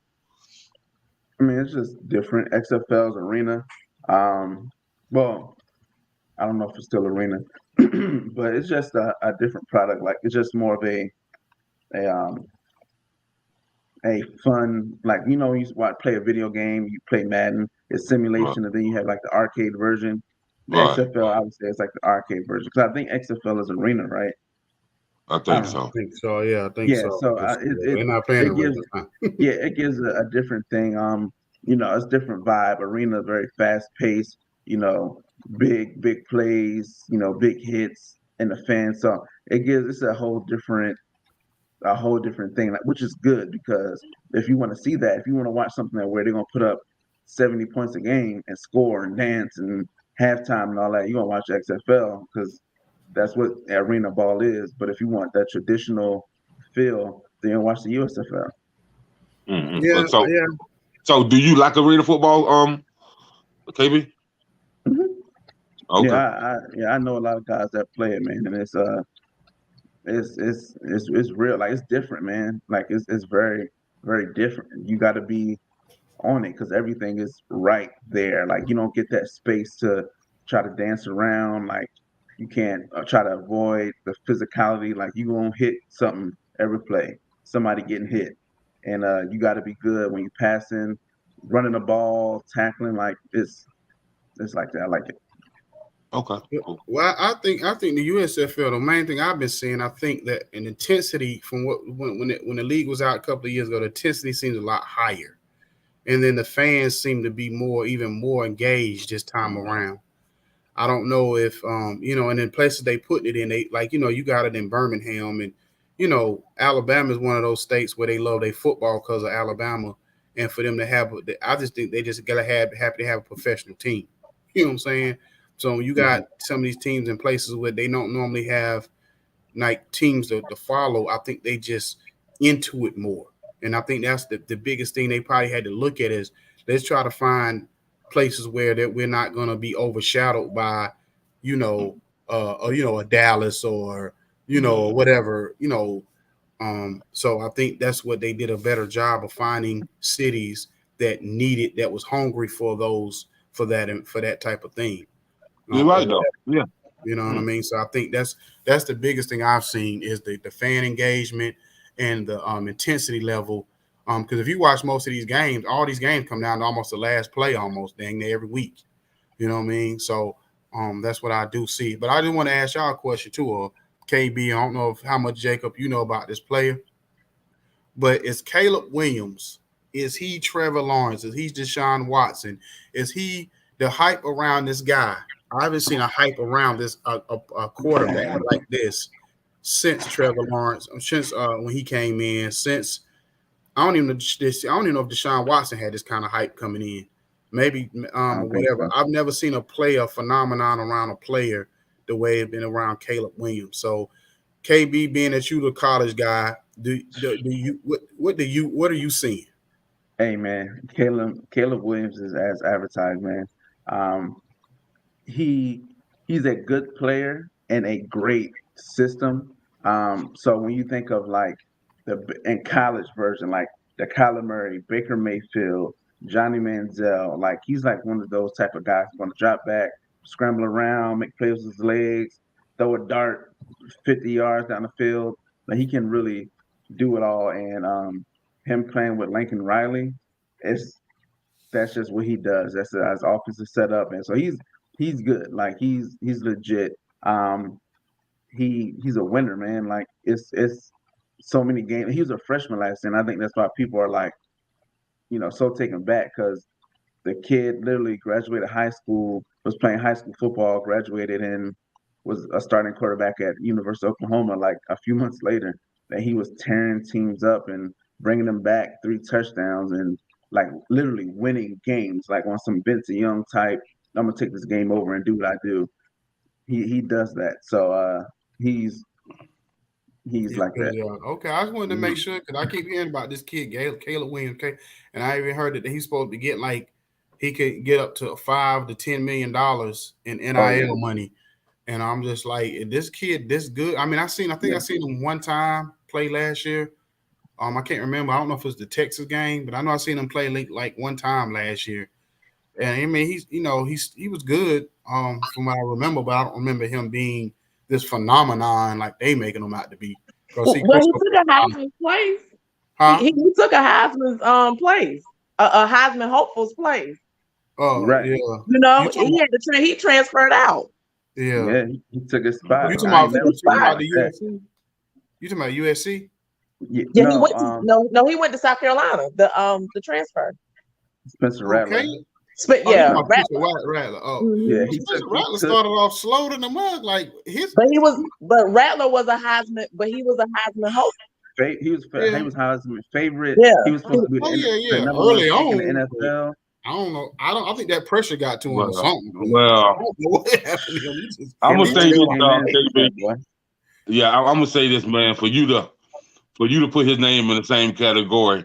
I mean, it's just different. XFL's arena. Well, I don't know if it's still arena, but it's just a different product. Like it's just more of a fun, like you play a video game, you play Madden, it's simulation, and then you have like the arcade version. The Right. XFL, I would say, it's like the arcade version because I think XFL is arena, right? I think so. I think so. Yeah, I think Yeah, so. so They're not playing it gives arena. it gives a different thing. It's different vibe. Arena very fast paced. Big plays. Big hits and the fans. So it's a whole different thing, like, which is good because if you want to see that, if you want to watch something where they're gonna put up 70 points a game and score and dance and halftime and all that, you're gonna watch XFL because that's what arena ball is. But if you want that traditional feel, then you watch the USFL. Mm-hmm. Yeah. So do you like arena football, KB? Mm-hmm. Okay. Yeah, I know a lot of guys that play it, man, and it's real. Like it's different, man. Like it's very very different. You got to be on it because everything is right there. Like you don't get that space to try to dance around. Like you can't try to avoid the physicality. Like you gonna hit something every play. Somebody getting hit, and you got to be good when you passing, running the ball, tackling. Like it's like that. I like it. Okay. Cool. Well, I think the USFL. The main thing I've been seeing, I think that an intensity from when the league was out a couple of years ago, the intensity seems a lot higher, and then the fans seem to be even more engaged this time around. I don't know if and in places they put it in, they like you got it in Birmingham, and Alabama is one of those states where they love their football because of Alabama, and for them to have, I just think they just gotta happy to have a professional team. You know what I'm saying? So you got some of these teams in places where they don't normally have like teams to follow. I think they just into it more, and I think that's the biggest thing they probably had to look at is let's try to find places where that we're not going to be overshadowed by, a Dallas or whatever. So I think that's what they did a better job of finding cities that was hungry for that type of thing. You're right though. Yeah. You know what I mean? So I think that's the biggest thing I've seen is the fan engagement and the intensity level. Because if you watch most of these games, all these games come down to almost the last play, almost dang near every week. You know what I mean? So that's what I do see. But I just want to ask y'all a question too, KB. I don't know how much Jacob you know about this player, but is Caleb Williams? Is he Trevor Lawrence? Is he Deshaun Watson? Is he the hype around this guy? I haven't seen a hype around this a quarterback like this since Trevor Lawrence, since when he came in. Since I don't even know if Deshaun Watson had this kind of hype coming in. Maybe whatever. I've never seen a phenomenon around a player the way it's been around Caleb Williams. So, KB, being that you the college guy, what are you seeing? Hey man, Caleb Williams is as advertised, man. He's a good player and a great system. So when you think of like in college version, like the Kyler Murray, Baker Mayfield, Johnny Manziel, like he's like one of those type of guys who's gonna drop back, scramble around, make plays with his legs, throw a dart 50 yards down the field. Like he can really do it all. And him playing with Lincoln Riley, that's just what he does. That's his offensive setup, and so he's good. Like he's legit. He's a winner, man. Like it's so many games. He was a freshman last year, and I think that's why people are like, so taken back because the kid literally graduated high school, was playing high school football, graduated in was a starting quarterback at University of Oklahoma. Like a few months later, that he was tearing teams up and bringing them back 3 touchdowns and like literally winning games, like on some Vince Young type. I'm gonna take this game over and do what I do. He does that. So he's like that. Yeah. Okay, I just wanted to make sure because I keep hearing about this kid, Caleb Williams, and I even heard that he's supposed to get like he could get up to $5 to $10 million in NIL money, and I'm just like, this kid this good? I mean, I think I seen him one time play last year. I can't remember. I don't know if it was the Texas game, but I know I seen him play like one time last year. And I mean, he was good from what I remember, but I don't remember him being this phenomenon like they making him out to be. Well, he took a Heisman place. Huh? He took a Heisman's place, a Heisman hopeful's place. Oh, right. Yeah. You know, he transferred out. Yeah. He took his spot. You talking about the USC? You talking about USC? Yeah, he went to, he went to South Carolina. The transfer. Spencer Rattler. Rattler. Oh, yeah. Rattler started off slow in the mud, like but Rattler was a Heisman, but he was a Heisman hope. He was Heisman favorite. Yeah. He was supposed to be the early on in the NFL. I don't know. I think that pressure got to him or something. Well, I don't know what happened to him. I'm gonna say this, yeah, I'm gonna say this, man. For you to put his name in the same category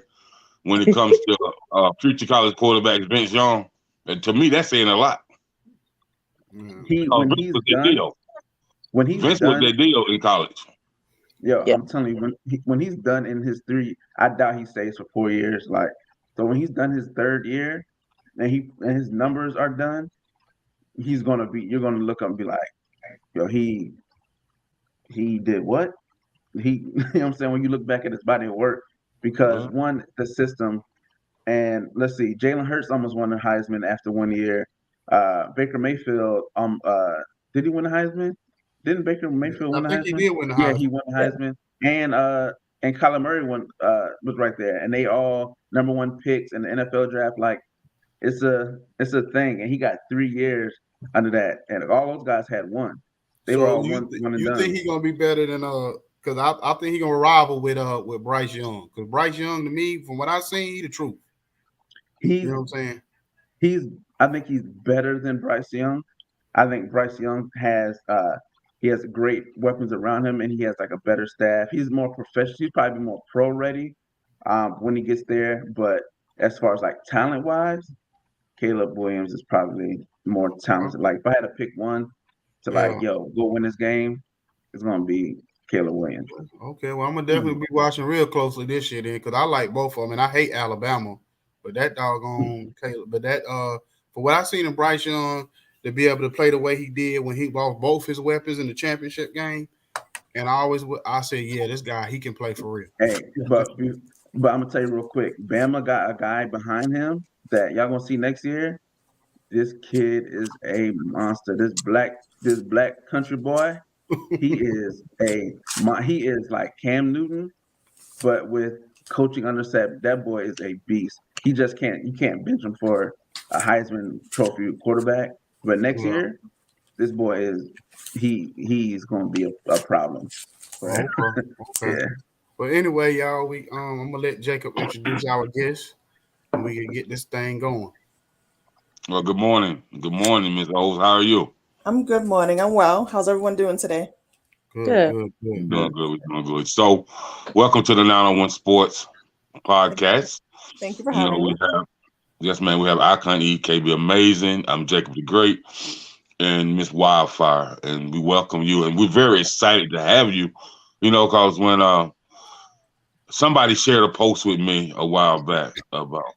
when it comes to future college quarterbacks, Vince Young, and to me, that's saying a lot. When Vince was that deal in college. I'm telling you, when he's done in his 3, I doubt he stays for 4 years. Like, so when he's done his 3rd year, and his numbers are done, you're gonna look up and be like, yo, he did what? You know what I'm saying? When you look back at his body of work, because one, the system, and let's see, Jalen Hurts almost won the Heisman after 1 year. Baker Mayfield, did he win the Heisman? Didn't Baker Mayfield win the Heisman? I think he did win the Heisman. Yeah, he won the Heisman. And Kyler Murray was right there, and they all #1 picks in the NFL draft. Like, it's a thing, and he got 3 years under that, and all those guys had 1. They were all one and done. You think he's gonna be better than Because I think he's gonna rival with Bryce Young. Because Bryce Young, to me, from what I've seen, he's the truth. You know what I'm saying? I think he's better than Bryce Young. I think Bryce Young has great weapons around him, and he has like a better staff. He's more professional. He's probably more pro ready when he gets there. But as far as like talent wise, Caleb Williams is probably more talented. Like if I had to pick one to go win this game, it's gonna be Caleb Williams. Okay, well I'm gonna definitely be watching real closely this year then, because I like both of them, and I hate Alabama, but that doggone Caleb. But that for what I seen in Bryce Young, to be able to play the way he did when he lost both his weapons in the championship game, and I say, yeah, this guy, he can play for real. Hey, but I'm gonna tell you real quick, Bama got a guy behind him that y'all gonna see next year. This kid is a monster. This black country boy, he is like Cam Newton, but with coaching under Sapp. That boy is a beast. You can't bench him for a Heisman Trophy quarterback. But next year, this boy he's gonna be a problem. Okay. Yeah. But anyway, y'all, I'm gonna let Jacob introduce our guest, and we can get this thing going. Well, good morning. Good morning, Ms. O's. How are you? I'm good morning. I'm well. How's everyone doing today? Good. Doing good. We're doing good. So, welcome to the 901 Sports Podcast. Thank you for having me. Yes, man. We have Icon E, KB Amazing. I'm Jacob the Great, and Miss Wildfire, and we welcome you. And we're very excited to have you. Because when somebody shared a post with me a while back about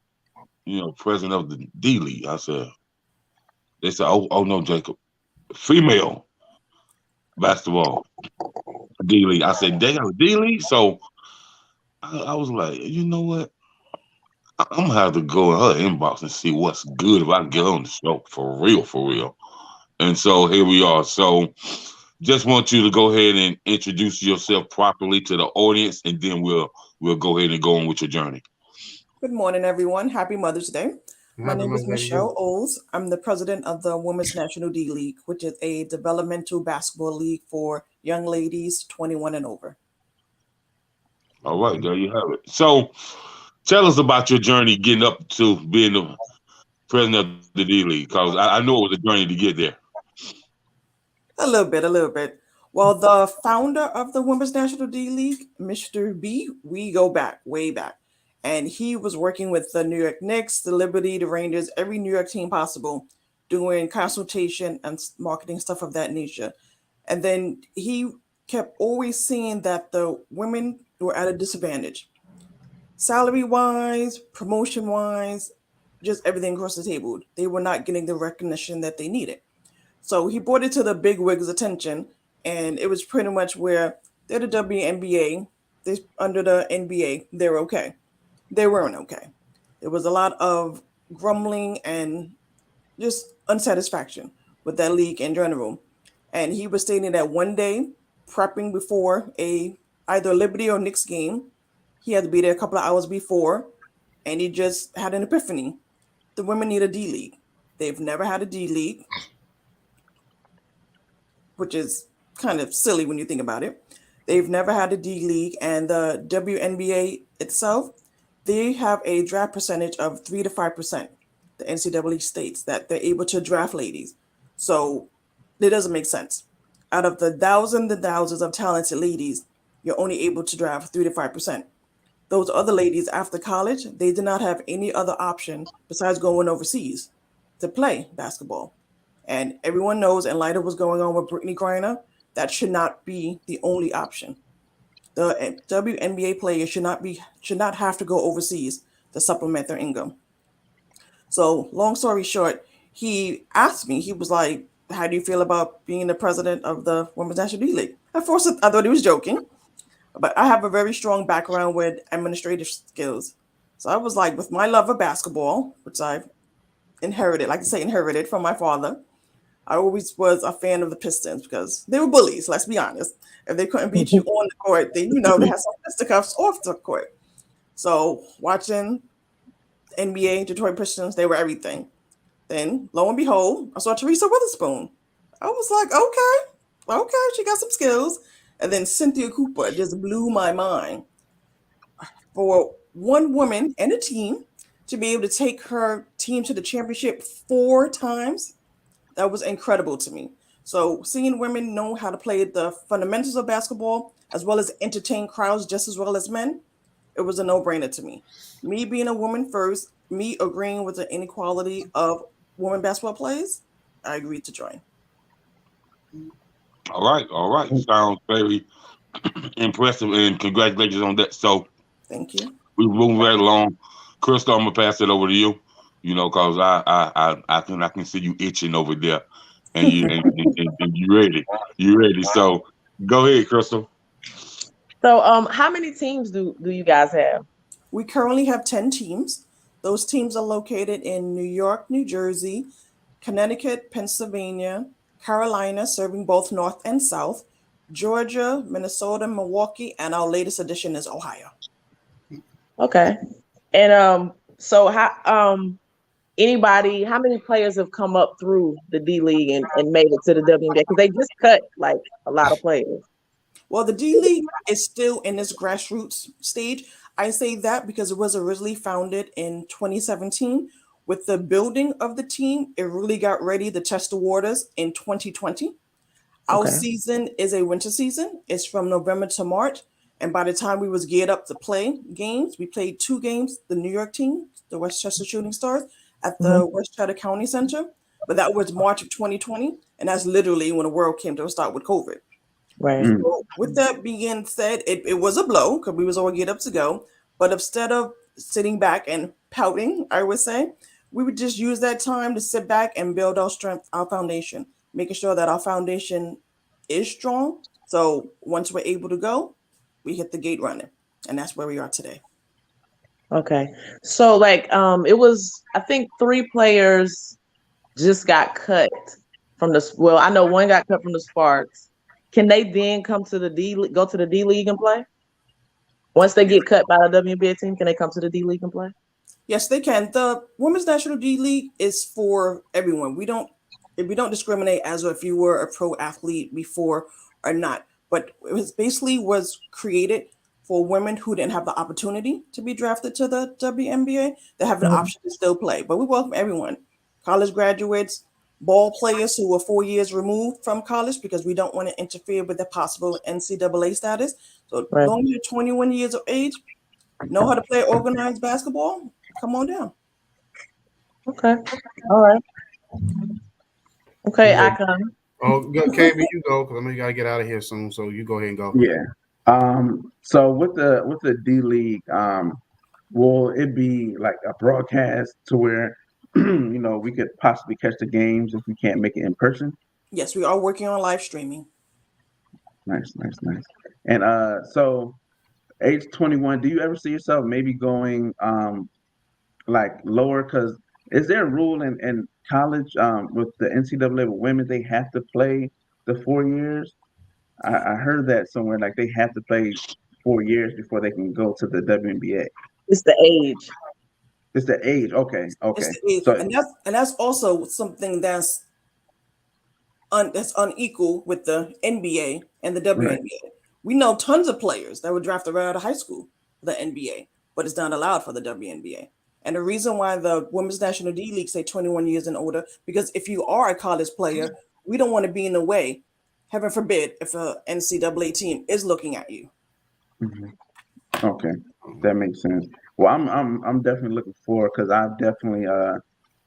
president of the D League, they said, oh no, Jacob, female basketball D League. I said, they got a D League? So I was like, you know what? I'm gonna have to go in her inbox and see what's good if I can get on the show for real. And so here we are. So just want you to go ahead and introduce yourself properly to the audience, and then we'll go ahead and go on with your journey. Good morning, everyone. Happy Mother's Day. What My happened, name is Miss Lady Michelle U? Oles. I'm the president of the Women's National D League, which is a developmental basketball league for young ladies 21 and over. All right, there you have it. So, tell us about your journey getting up to being the president of the D League, because I know it was a journey to get there. A little bit. Well, the founder of the Women's National D League, Mr. B, we go back, way back. And he was working with the New York Knicks, the Liberty, the Rangers, every New York team possible, doing consultation and marketing stuff of that nature. And then he kept always seeing that the women were at a disadvantage, salary wise, promotion wise, just everything across the table. They were not getting the recognition that they needed. So he brought it to the big wigs' attention, and it was pretty much where they're the WNBA, they under the NBA, they're okay. They weren't okay. There was a lot of grumbling and just unsatisfaction with that league in general. And he was stating that one day, prepping before either Liberty or Knicks game, he had to be there a couple of hours before, and he just had an epiphany. The women need a D League. They've never had a D League, which is kind of silly when you think about it. They've never had a D League, and the WNBA itself, they have a draft percentage of 3 to 5%. The NCAA states that they're able to draft ladies. So it doesn't make sense. Out of the thousands and thousands of talented ladies, you're only able to draft 3 to 5%. Those other ladies after college, they did not have any other option besides going overseas to play basketball. And everyone knows, in light of what's going on with Brittany Griner, that should not be the only option. The WNBA players should not have to go overseas to supplement their income. So, long story short, he asked me, he was like, how do you feel about being the president of the Women's National D League? At first, I thought he was joking, but I have a very strong background with administrative skills. So I was like, with my love of basketball, which I've inherited from my father, I always was a fan of the Pistons because they were bullies, let's be honest. If they couldn't beat you on the court, then they had some fisticuffs off the court. So watching NBA, Detroit Pistons, they were everything. Then, lo and behold, I saw Teresa Witherspoon. I was like, okay, she got some skills. And then Cynthia Cooper just blew my mind. For one woman and a team to be able to take her team to the championship 4 times, that was incredible to me. So seeing women know how to play the fundamentals of basketball as well as entertain crowds just as well as men, it was a no-brainer to me. Me being a woman first, me agreeing with the inequality of women basketball players, I agreed to join. All right. Sounds very impressive, and congratulations on that. So, thank you. We're moving right along. Crystal, I'm gonna pass it over to you. Because I can see you itching over there, and you ready. You ready? So, go ahead, Crystal. So, how many teams do you guys have? We currently have 10 teams. Those teams are located in New York, New Jersey, Connecticut, Pennsylvania, Carolina, serving both North and South, Georgia, Minnesota, Milwaukee, and our latest addition is Ohio. Okay. And so how many players have come up through the D League and made it to the WNBA? Because they just cut like a lot of players. Well, the D League is still in this grassroots stage. I say that because it was originally founded in 2017. With the building of the team, it really got ready to test the waters in 2020. Our season is a winter season. It's from November to March. And by the time we was geared up to play games, we played 2 games, the New York team, the Westchester Shooting Stars, at the Westchester County Center. But that was March of 2020. And that's literally when the world came to a start with COVID. Right. So with that being said, it was a blow because we was all geared up to go. But instead of sitting back and pouting, I would say, we would just use that time to sit back and build our strength, our foundation, making sure that our foundation is strong. So once we're able to go, we hit the gate running. And that's where we are today. Okay. So it was, I think 3 players just got cut from I know one got cut from the Sparks. Can they then go to the D League and play? Once they get cut by the WNBA team, can they come to the D League and play? Yes, they can. The Women's National D League is for everyone. We don't discriminate as if you were a pro athlete before or not. But it was basically was created for women who didn't have the opportunity to be drafted to the WNBA. They have the option to still play. But we welcome everyone. College graduates, ball players who were 4 years removed from college because we don't want to interfere with the possible NCAA status. So as long as you're 21 years of age, know how to play organized basketball, come on down. Okay. All right. Okay, Yeah. Icon. Oh, KB, you go because I know you gotta get out of here soon. So you go ahead and go. Yeah. So with the D League, will it be like a broadcast to where we could possibly catch the games if we can't make it in person? Yes, we are working on live streaming. Nice. And so age 21, do you ever see yourself maybe going like lower? Because is there a rule in college with the NCAA with women, they have to play the 4 years? I heard that somewhere, like they have to play 4 years before they can go to the WNBA. It's the age. It's the age. Okay. It's the age. So and that's also something that's unequal with the NBA and the WNBA. Right. We know tons of players that were drafted right out of high school for the NBA, but it's not allowed for the WNBA. And the reason why the Women's National D League say 21 years and older, because if you are a college player, we don't want to be in the way. Heaven forbid if a NCAA team is looking at you. Mm-hmm. Okay, that makes sense. Well, I'm definitely looking forward because I've definitely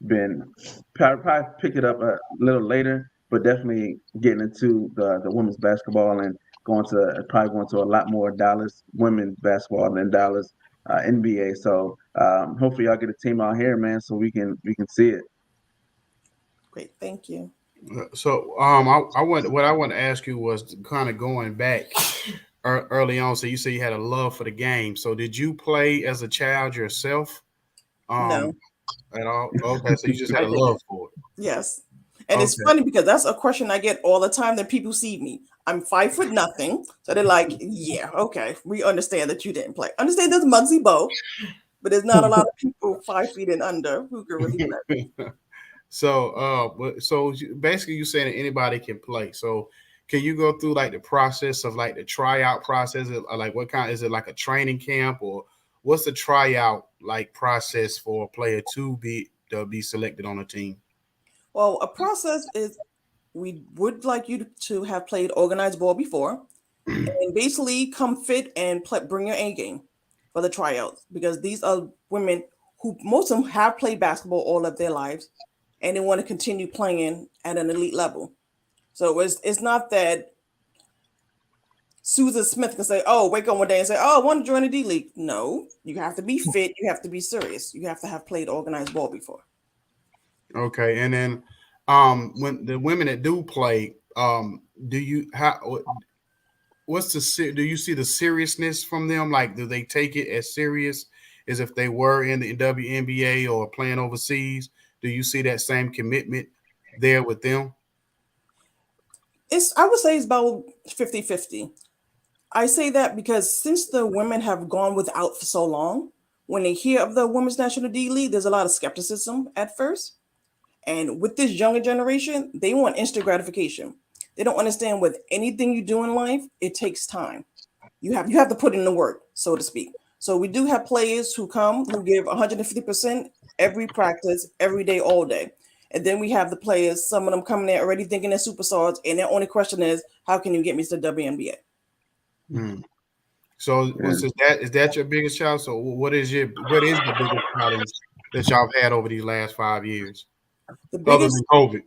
been probably pick it up a little later, but definitely getting into the women's basketball and probably going to a lot more Dallas women's basketball than Dallas NBA. So hopefully y'all get a team out here, man, so we can see it. Great, thank you. So what I want to ask you was kind of going back early on. So you say you had a love for the game. So did you play as a child yourself? No. At all? Okay, so you just had a love for it. Yes. And it's funny because that's a question I get all the time that people see me. I'm 5'0". So they're like, yeah, okay, we understand that you didn't play. Understand there's Muggsy Bogues, but there's not a lot of people 5 feet and under who can really play. So basically you're saying that anybody can play. So can you go through like the process of like the tryout process? Like what kind, is it like a training camp, or what's the tryout like process for a player to be selected on a team? Well, a process is we would like you to have played organized ball before and basically come fit and bring your A game for the tryouts, because these are women who most of them have played basketball all of their lives and they want to continue playing at an elite level. So it's not that Susan Smith can say, oh, wake up one day and say, oh, I want to join the D League. No, you have to be fit. You have to be serious. You have to have played organized ball before. Okay. And then when the women that do play, do you see the seriousness from them? Like, do they take it as serious as if they were in the WNBA or playing overseas? Do you see that same commitment there with them? I would say it's about 50-50. I say that because since the women have gone without for so long, when they hear of the Women's National D League, there's a lot of skepticism at first. And with this younger generation, they want instant gratification. They don't understand with anything you do in life, it takes time. You have to put in the work, so to speak. So we do have players who give 150% every practice, every day, all day. And then we have the players, some of them coming there already thinking they're superstars, and their only question is, how can you get me to the WNBA? So is that your biggest challenge? So what is the biggest challenge that y'all have had over these last 5 years? Other than COVID.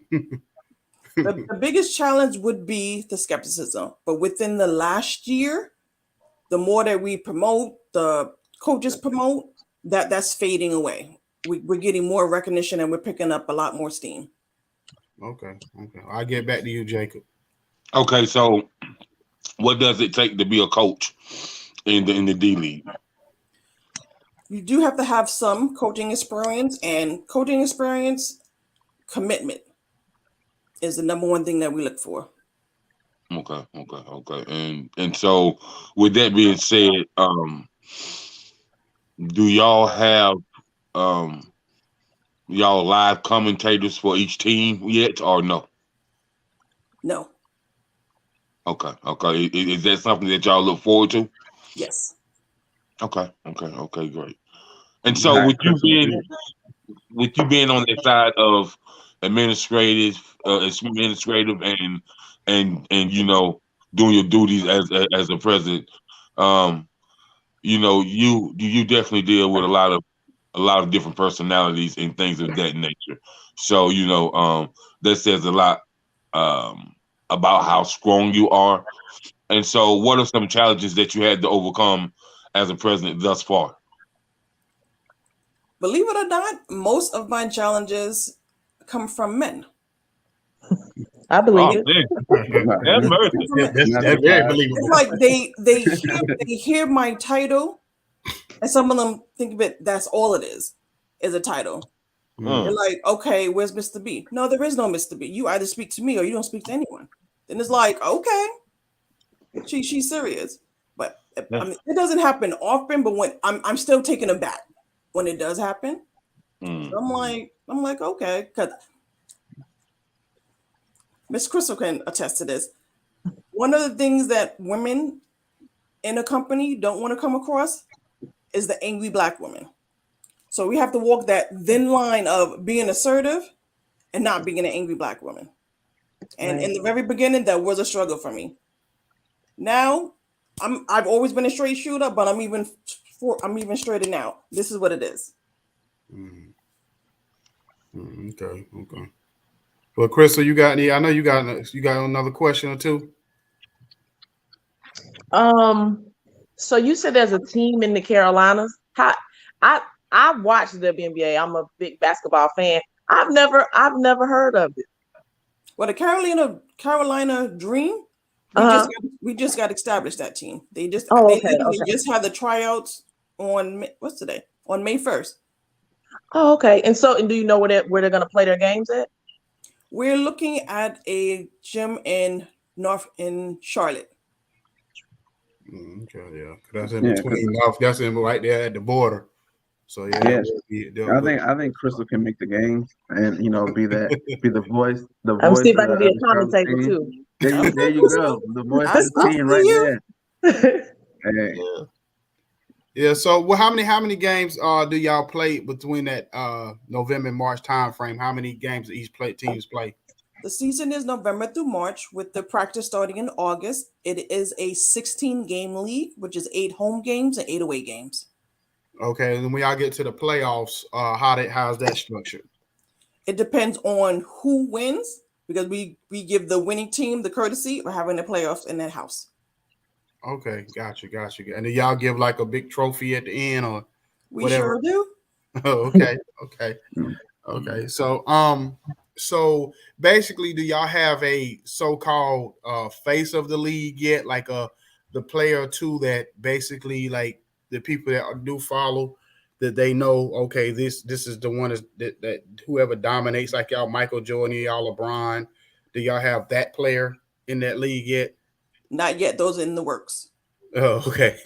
the biggest challenge would be the skepticism. But within the last year, the more that we promote, the coaches promote, that's fading away. We're getting more recognition and we're picking up a lot more steam. Okay. I'll get back to you, Jacob. Okay, so what does it take to be a coach in the D League? You do have to have some coaching experience, and coaching experience, commitment is the number one thing that we look for. Okay. And so with that being said, do y'all have y'all live commentators for each team yet, or no? No. Okay. Is that something that y'all look forward to? Yes. Okay, great. And so with you being on the side of administrative and doing your duties as a president, you definitely deal with a lot of different personalities and things of that nature. So that says a lot about how strong you are. And so, what are some challenges that you had to overcome as a president thus far? Believe it or not, most of my challenges come from men. I believe it. Have mercy. That's very believable. It's like they hear my title, and some of them think of it. That's all it is a title. They're like, okay, where's Mr. B? No, there is no Mr. B. You either speak to me or you don't speak to anyone. Then it's like, okay, she's serious, but I mean, it doesn't happen often. But when I'm still taken aback when it does happen. So I'm like, okay, because Miss Crystal can attest to this. One of the things that women in a company don't want to come across is the angry Black woman. So we have to walk that thin line of being assertive and not being an angry Black woman. And in the very beginning, that was a struggle for me. Now, I've always been a straight shooter, but I'm even straighter now. This is what it is. Okay. Well, Crystal, you got any? I know you got another question or two. So you said there's a team in the Carolinas. I watched the WNBA. I'm a big basketball fan. I've never heard of it. Well, the Carolina Dream, we just got established that team. They just just had the tryouts on what's today? On May 1st. Oh, okay. And so, do you know where they're going to play their games at? We're looking at a gym in Charlotte. Okay, yeah, that's in between. That's in right there at the border. So I think Crystal can make the games and be the voice. I'm see if I can be a commentator too. There you go. The voice of the team right there. Hey. Yeah. So, how many games do y'all play between that November and March time frame? How many games do each teams play? The season is November through March, with the practice starting in August. It is a 16-game league, which is 8 home games and 8 away games. Okay, and then when y'all get to the playoffs, how's that structured? It depends on who wins, because we give the winning team the courtesy of having the playoffs in their house. Okay, gotcha. And then y'all give like a big trophy at the end, or we whatever? Sure do. Okay. So basically, do y'all have a so-called face of the league yet, like the player or two that basically like the people that do follow, that they know, okay, this is the one that whoever dominates, like y'all Michael Jordan, y'all LeBron, do y'all have that player in that league yet? Not yet. Those are in the works. Oh, okay.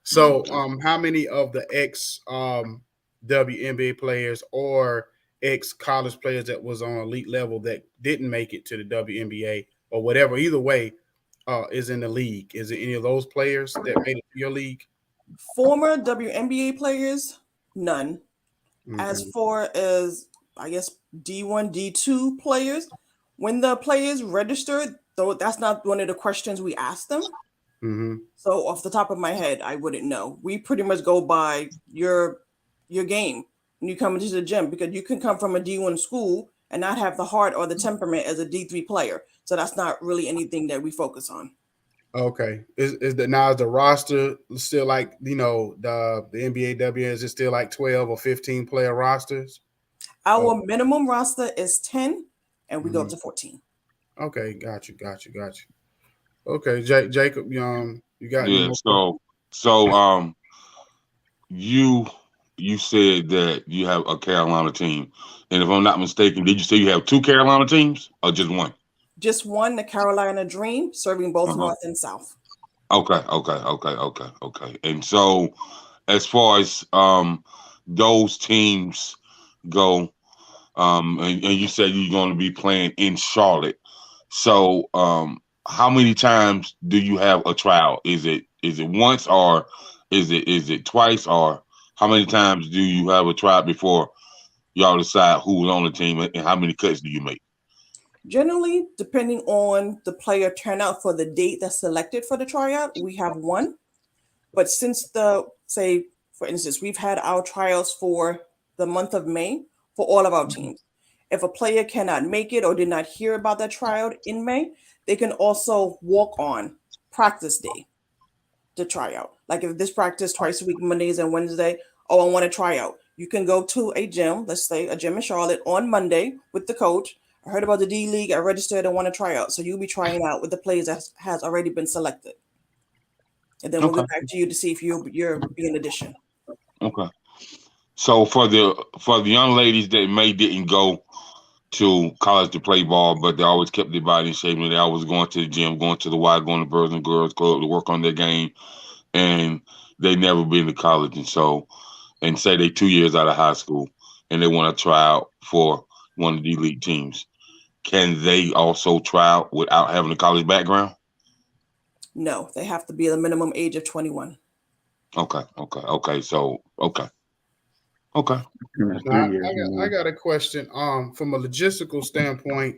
So how many of the ex WNBA players or ex college players that was on elite level that didn't make it to the WNBA or whatever, either way, is in the league? Is it any of those players that made it to your league? Former WNBA players, none. Mm-hmm. As far as, I guess, D1, D2 players, when the players registered, though that's not one of the questions we asked them. Mm-hmm. So off the top of my head, I wouldn't know. We pretty much go by your game when you come into the gym, because you can come from a D1 school and not have the heart or the temperament as a D3 player. So that's not really anything that we focus on. Okay. Is the roster still like, the NBA W, is it still like 12 or 15 player rosters? Our minimum roster is 10 and we go up to 14. Okay, got you. Okay, Jacob, you got you said that you have a Carolina team, and if I'm not mistaken, did you say you have 2 Carolina teams or just one? Just one, the Carolina Dream, serving both North and South. Okay. And so, as far as those teams go, and you said you're going to be playing in Charlotte. So, how many times do you have a trial? Is it once, or is it twice, or how many times do you have a trial before y'all decide who's on the team, and how many cuts do you make? Generally, depending on the player turnout for the date that's selected for the tryout, we have one. But since say, for instance, we've had our trials for the month of May for all of our teams. If a player cannot make it or did not hear about that tryout in May, they can also walk on practice day to try out. Like if this practice twice a week, Mondays and Wednesday, I want to try out. You can go to a gym, let's say a gym in Charlotte on Monday with the coach. I heard about the D League. I registered and want to try out. So you'll be trying out with the players that has already been selected. And then we'll get back to you to see if you're be an addition. Okay. So for the young ladies that didn't go to college to play ball, but they always kept their body in shape, and they always going to the gym, going to the Y, going to Boys and Girls Club to work on their game, and they never been to college, and say they 2 years out of high school, and they want to try out for one of the D-League teams. Can they also try out without having a college background? No, they have to be the minimum age of 21. Okay. So, okay. Now, I got a question. From a logistical standpoint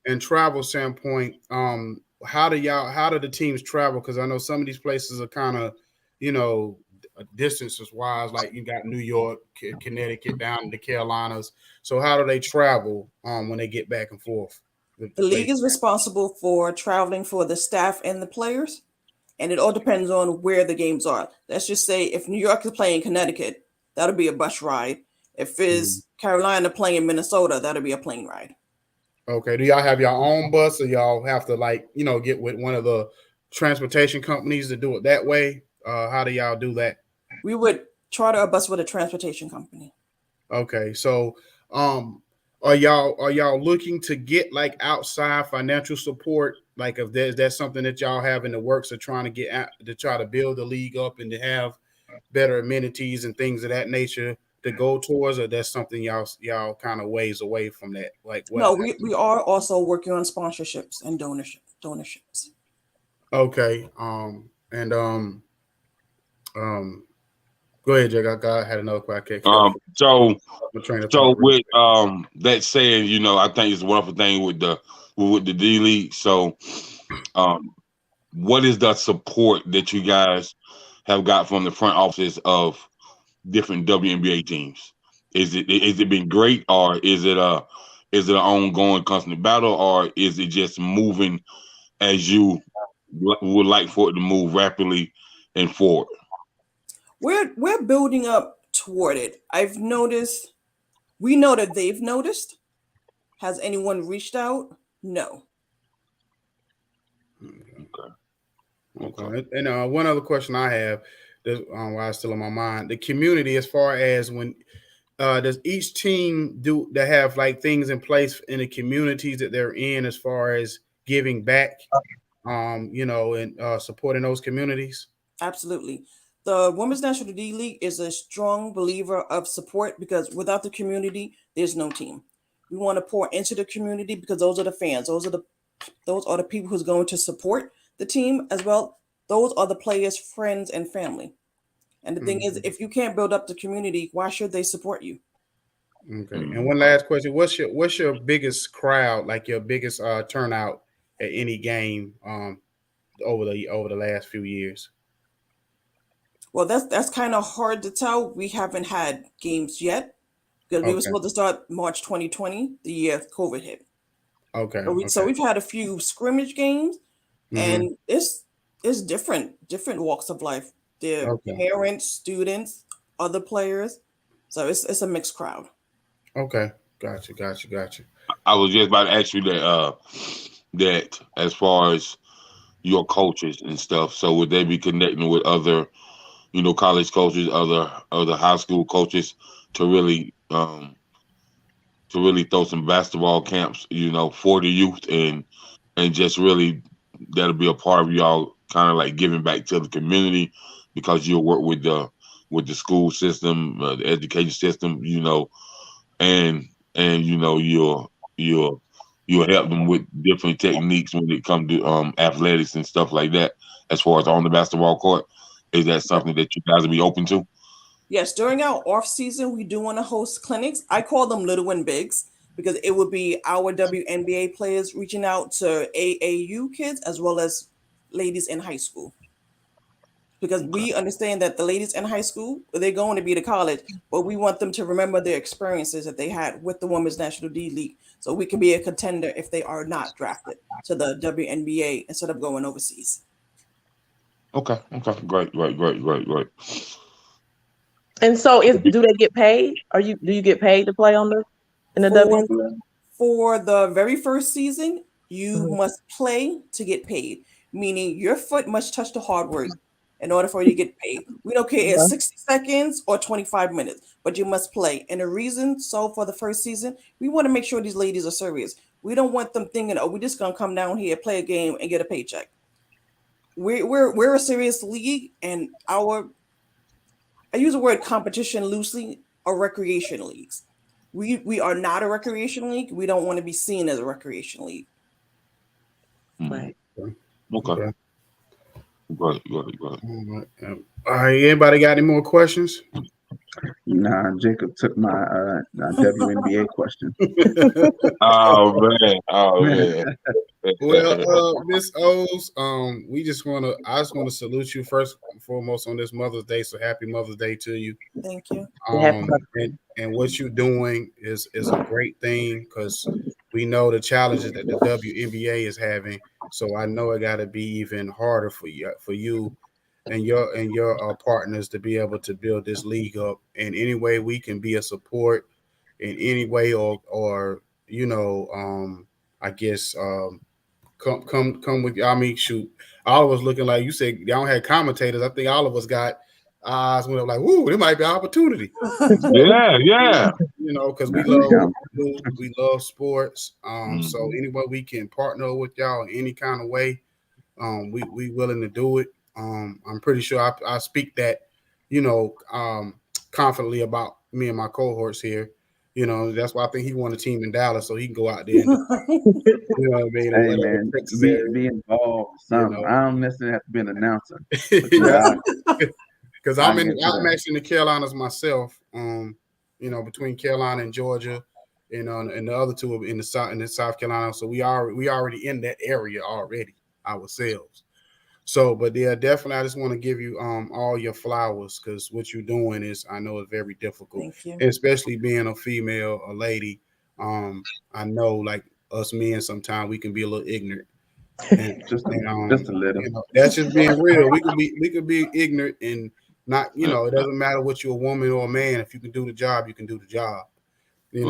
and travel standpoint, how do the teams travel? Because I know some of these places are kind of, distances wise, like you got New York, Connecticut, down to the Carolinas. So how do they travel when they get back and forth? The league is responsible for traveling for the staff and the players, and it all depends on where the games are. Let's just say if New York is playing Connecticut, that'll be a bus ride. If it's Carolina playing Minnesota, that'll be a plane ride. Okay. Do y'all have your own bus, or y'all have to get with one of the transportation companies to do it that way? How do y'all do that? We would charter a bus with a transportation company. Okay. So are y'all looking to get like outside financial support? Like if that's something that y'all have in the works of trying to get out to try to build the league up and to have better amenities and things of that nature to go towards, or that's something y'all kind of ways away from that? No, we are also working on sponsorships and donorships. Okay. Go ahead, Jake. I had another question. So with that saying, I think it's a wonderful thing with the D League. So, what is the support that you guys have got from the front office of different WNBA teams? Is it been great, or is it an ongoing constant battle, or is it just moving as you would like for it to move rapidly and forward? We're building up toward it. I've noticed. We know that they've noticed. Has anyone reached out? No. Okay. And one other question I have, why it's still in my mind, the community, as far as when does each team do they have like things in place in the communities that they're in as far as giving back, and supporting those communities? Absolutely. The Women's National D League is a strong believer of support, because without the community, there's no team. We want to pour into the community because those are the fans. Those are the people who's going to support the team as well. Those are the players' friends and family. And the thing is, if you can't build up the community, why should they support you? Okay. And one last question: what's your biggest crowd, like your biggest turnout at any game over the last few years? Well, that's kind of hard to tell. We haven't had games yet because we were supposed to start March 2020, the year COVID hit. Okay. So we've had a few scrimmage games, and it's different walks of life. They're parents, students, other players. So it's a mixed crowd. Okay. Gotcha. I was just about to ask you that as far as your coaches and stuff. So would they be connecting with other, college coaches, other high school coaches to really throw some basketball camps, for the youth and just really that'll be a part of y'all kind of like giving back to the community, because you'll work with the with the school system, the education system, and you'll help them with different techniques when it comes to athletics and stuff like that. As far as on the basketball court, is that something that you guys will be open to? Yes, during our off season, we do want to host clinics. I call them little and bigs because it would be our WNBA players reaching out to AAU kids as well as ladies in high school. Because we understand that the ladies in high school, they're going to be to college, but we want them to remember their experiences that they had with the Women's National D League, so we can be a contender if they are not drafted to the WNBA instead of going overseas. Okay, great. And so, do they get paid? Do you get paid to play in the WNBA? For the very first season, you must play to get paid, meaning your foot must touch the hardwood in order for you to get paid. We don't care if it's 60 seconds or 25 minutes, but you must play. And the reason for the first season, we want to make sure these ladies are serious. We don't want them thinking, oh, we're just gonna come down here, play a game, and get a paycheck. We're a serious league, and I use the word competition loosely, or recreation leagues. We are not a recreation league. We don't want to be seen as a recreation league. Right. Okay. Right. All right. Anybody got any more questions? Nah, Jacob took my WNBA question. Oh man. Well, Miss O's, I just want to salute you first and foremost on this Mother's Day. So happy Mother's Day to you. Thank you. And what you're doing is a great thing because we know the challenges that the WNBA is having. So I know it got to be even harder for you and your partners to be able to build this league up. And any way we can be a support in any way, or I guess come with. I mean, shoot, all of us looking like you said. Y'all had commentators. I think all of us got eyes went up like, "Woo, there might be an opportunity." Yeah. Because we love sports. So any way we can partner with y'all in any kind of way, we willing to do it. I'm pretty sure I speak that, confidently about me and my cohorts here. That's why I think he won a team in Dallas, so he can go out there. And, you know what I mean? Hey, man, be involved. I don't necessarily have to be an announcer. Because I'm actually in the Carolinas myself. Between Carolina and Georgia, and the other two are in the South Carolina. So we already in that area already ourselves. So, but yeah, definitely, I just want to give you all your flowers because what you're doing I know it's very difficult. Thank you. Especially being a lady. I know, like us men, sometimes we can be a little ignorant. And, just a little. That's just being real. We could be ignorant and not. It doesn't matter what you're a woman or a man. If you can do the job, you can do the job. And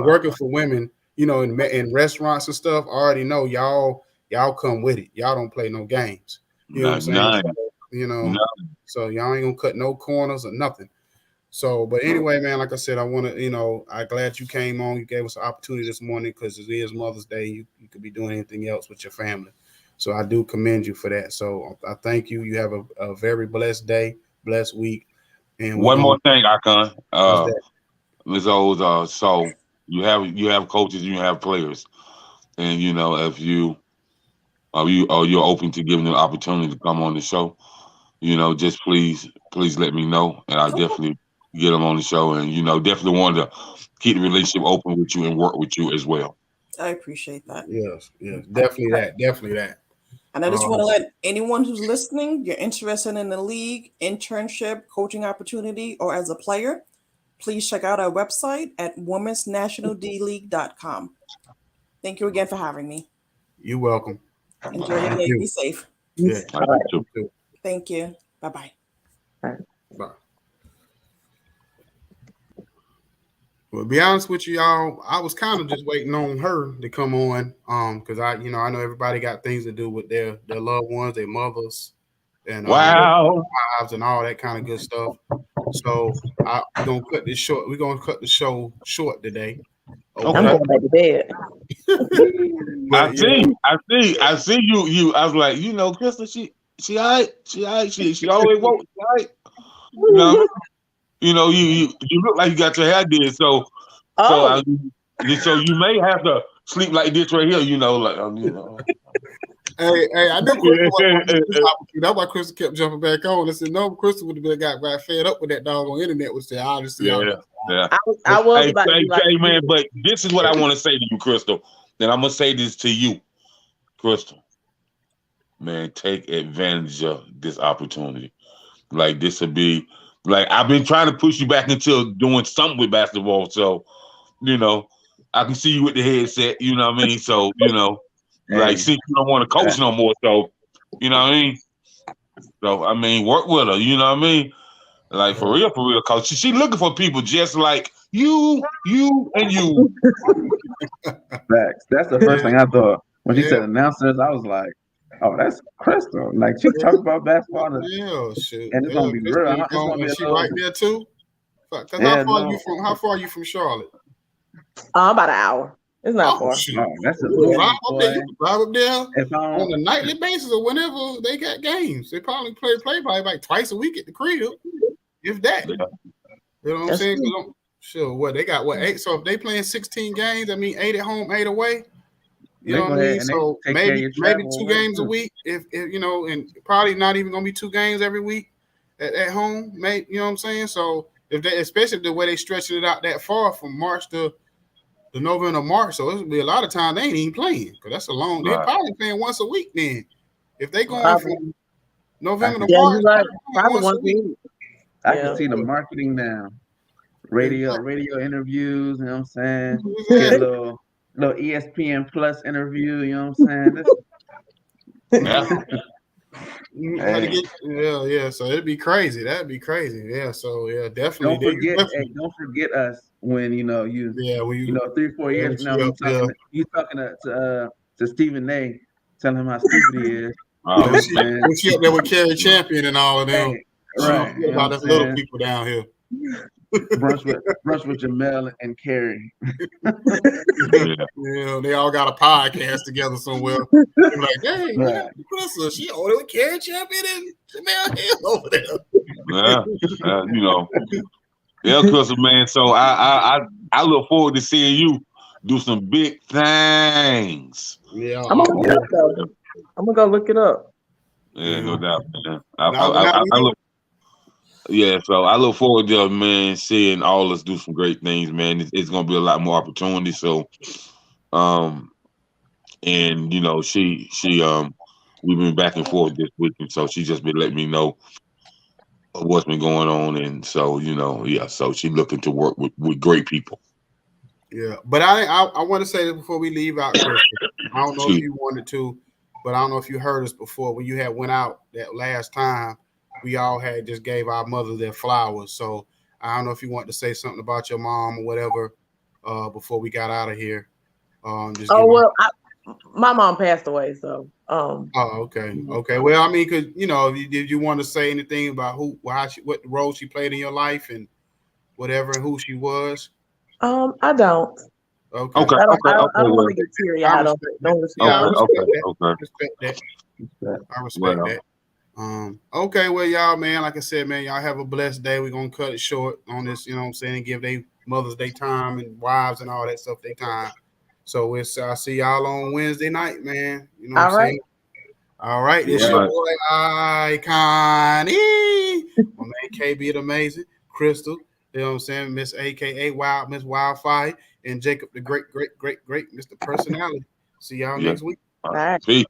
working for women, in restaurants and stuff, I already know y'all come with it. Y'all don't play no games. You know what I'm saying? So y'all ain't gonna cut no corners or nothing. So, but anyway, man, like I said, I want to, I'm glad you came on. You gave us an opportunity this morning because it is Mother's Day. You could be doing anything else with your family. So I do commend you for that. So I thank you. You have a very blessed day, blessed week. And one more thing, Akon. Ms. O's, so you have coaches and you have players. And, if you're open to giving them the opportunity to come on the show, just please let me know. And I'll definitely get them on the show. And, definitely want to keep the relationship open with you and work with you as well. I appreciate that. Yes, definitely that. And I just want to let anyone who's listening, you're interested in the league, internship, coaching opportunity, or as a player, please check out our website at womensnationaldleague.com. Thank you again for having me. You're welcome. Enjoy your day. Be safe. Yeah. Thank you. Bye-bye. Bye. Well, to be honest with you, y'all, I was kind of just waiting on her to come on, because I know everybody got things to do with their loved ones, their mothers, and wives and all that kind of good stuff. So we're gonna cut this short. We're gonna cut the show short today. Okay. I'm going back to bed. I see you. I was like, Crystal, she all right. She always woke. She all right. You look like you got your hair did. So you may have to sleep like this right here. Hey, I knew Crystal wasn't gonna miss this opportunity. That's why Crystal kept jumping back on. I said, no, Crystal would have been got fed up with that dog on the internet, which they obviously Yeah. I was about to be like, hey, man, but this is what I want to say to you, Crystal. And I'm gonna say this to you, Crystal. Man, take advantage of this opportunity. Like this would be like I've been trying to push you back into doing something with basketball. So, I can see you with the headset, you know what I mean? So, like since you don't want to coach no more, so you know what I mean? So I mean work with her, you know what I mean? Like for real, coach. She looking for people just like you, and you. Facts. That's the first thing I thought. When she said announcers, I was like, oh, that's Crystal. Like she talk about basketball. Shit. And it's gonna be real. It's gonna be she right there too? Because how far are you from Charlotte? About an hour. It's not far. That's a drive up there on a nightly basis or whenever they got games. They probably play probably like twice a week at the crib, if that. You know what I'm saying? Sure. What they got? 8? So if they playing 16 games, I mean 8 at home, 8 away. You know what I mean? So maybe 2 games a week. If and probably not even gonna be 2 games every week at home. Maybe you know what I'm saying? So especially the way they stretching it out that far from March to the November, March, so it'll be a lot of time they ain't even playing because that's a long. They're probably playing once a week then. If they going from November to March, probably once a week. I can see the marketing now. Radio interviews. You know what I'm saying? Get a little ESPN Plus interview. You know what I'm saying? So it'd be crazy. That'd be crazy. Yeah. So definitely. Don't forget us when you 3-4 years from now you talking to Stephen A. Telling him how stupid he is. When she up there with Carrie Champion and all of them. Right. You know about us little people down here. Brunch with Jamel and Carrie. They all got a podcast together somewhere. They're like, hey, Crystal, she older with Carrie Champion and Jamel Hill over there. Yeah, Crystal, man. So I look forward to seeing you do some big things. Yeah, I'm gonna go look it up. Yeah, no doubt, man. So I look forward to seeing all of us do some great things, man. It's gonna be a lot more opportunity. So, she we've been back and forth this week, and so she just been letting me know what's been going on, and so so she looking to work with great people. Yeah, but I want to say this before we leave out, Crystal. I don't know if you wanted to, but I don't know if you heard us before when you had went out that last time. We all had just gave our mother their flowers. So I don't know if you want to say something about your mom or whatever before we got out of here. My mom passed away, so. Okay. Well, I mean, because did you want to say anything about what role she played in your life and whatever, and who she was? I don't. Okay. I don't want to get teary. I don't respect that. I respect that. Okay, well, y'all, man, like I said, man, y'all have a blessed day. We're gonna cut it short on this, you know what I'm saying, and give their Mother's Day time and wives and all that stuff their time. So I'll see y'all on Wednesday night, man. You know what I'm saying? All right, it's your boy Icon. My man KB the Amazing, Crystal, you know what I'm saying, Miss AKA Miss Wildfire, and Jacob the great Mr. Personality. See y'all next week. All right. Peace.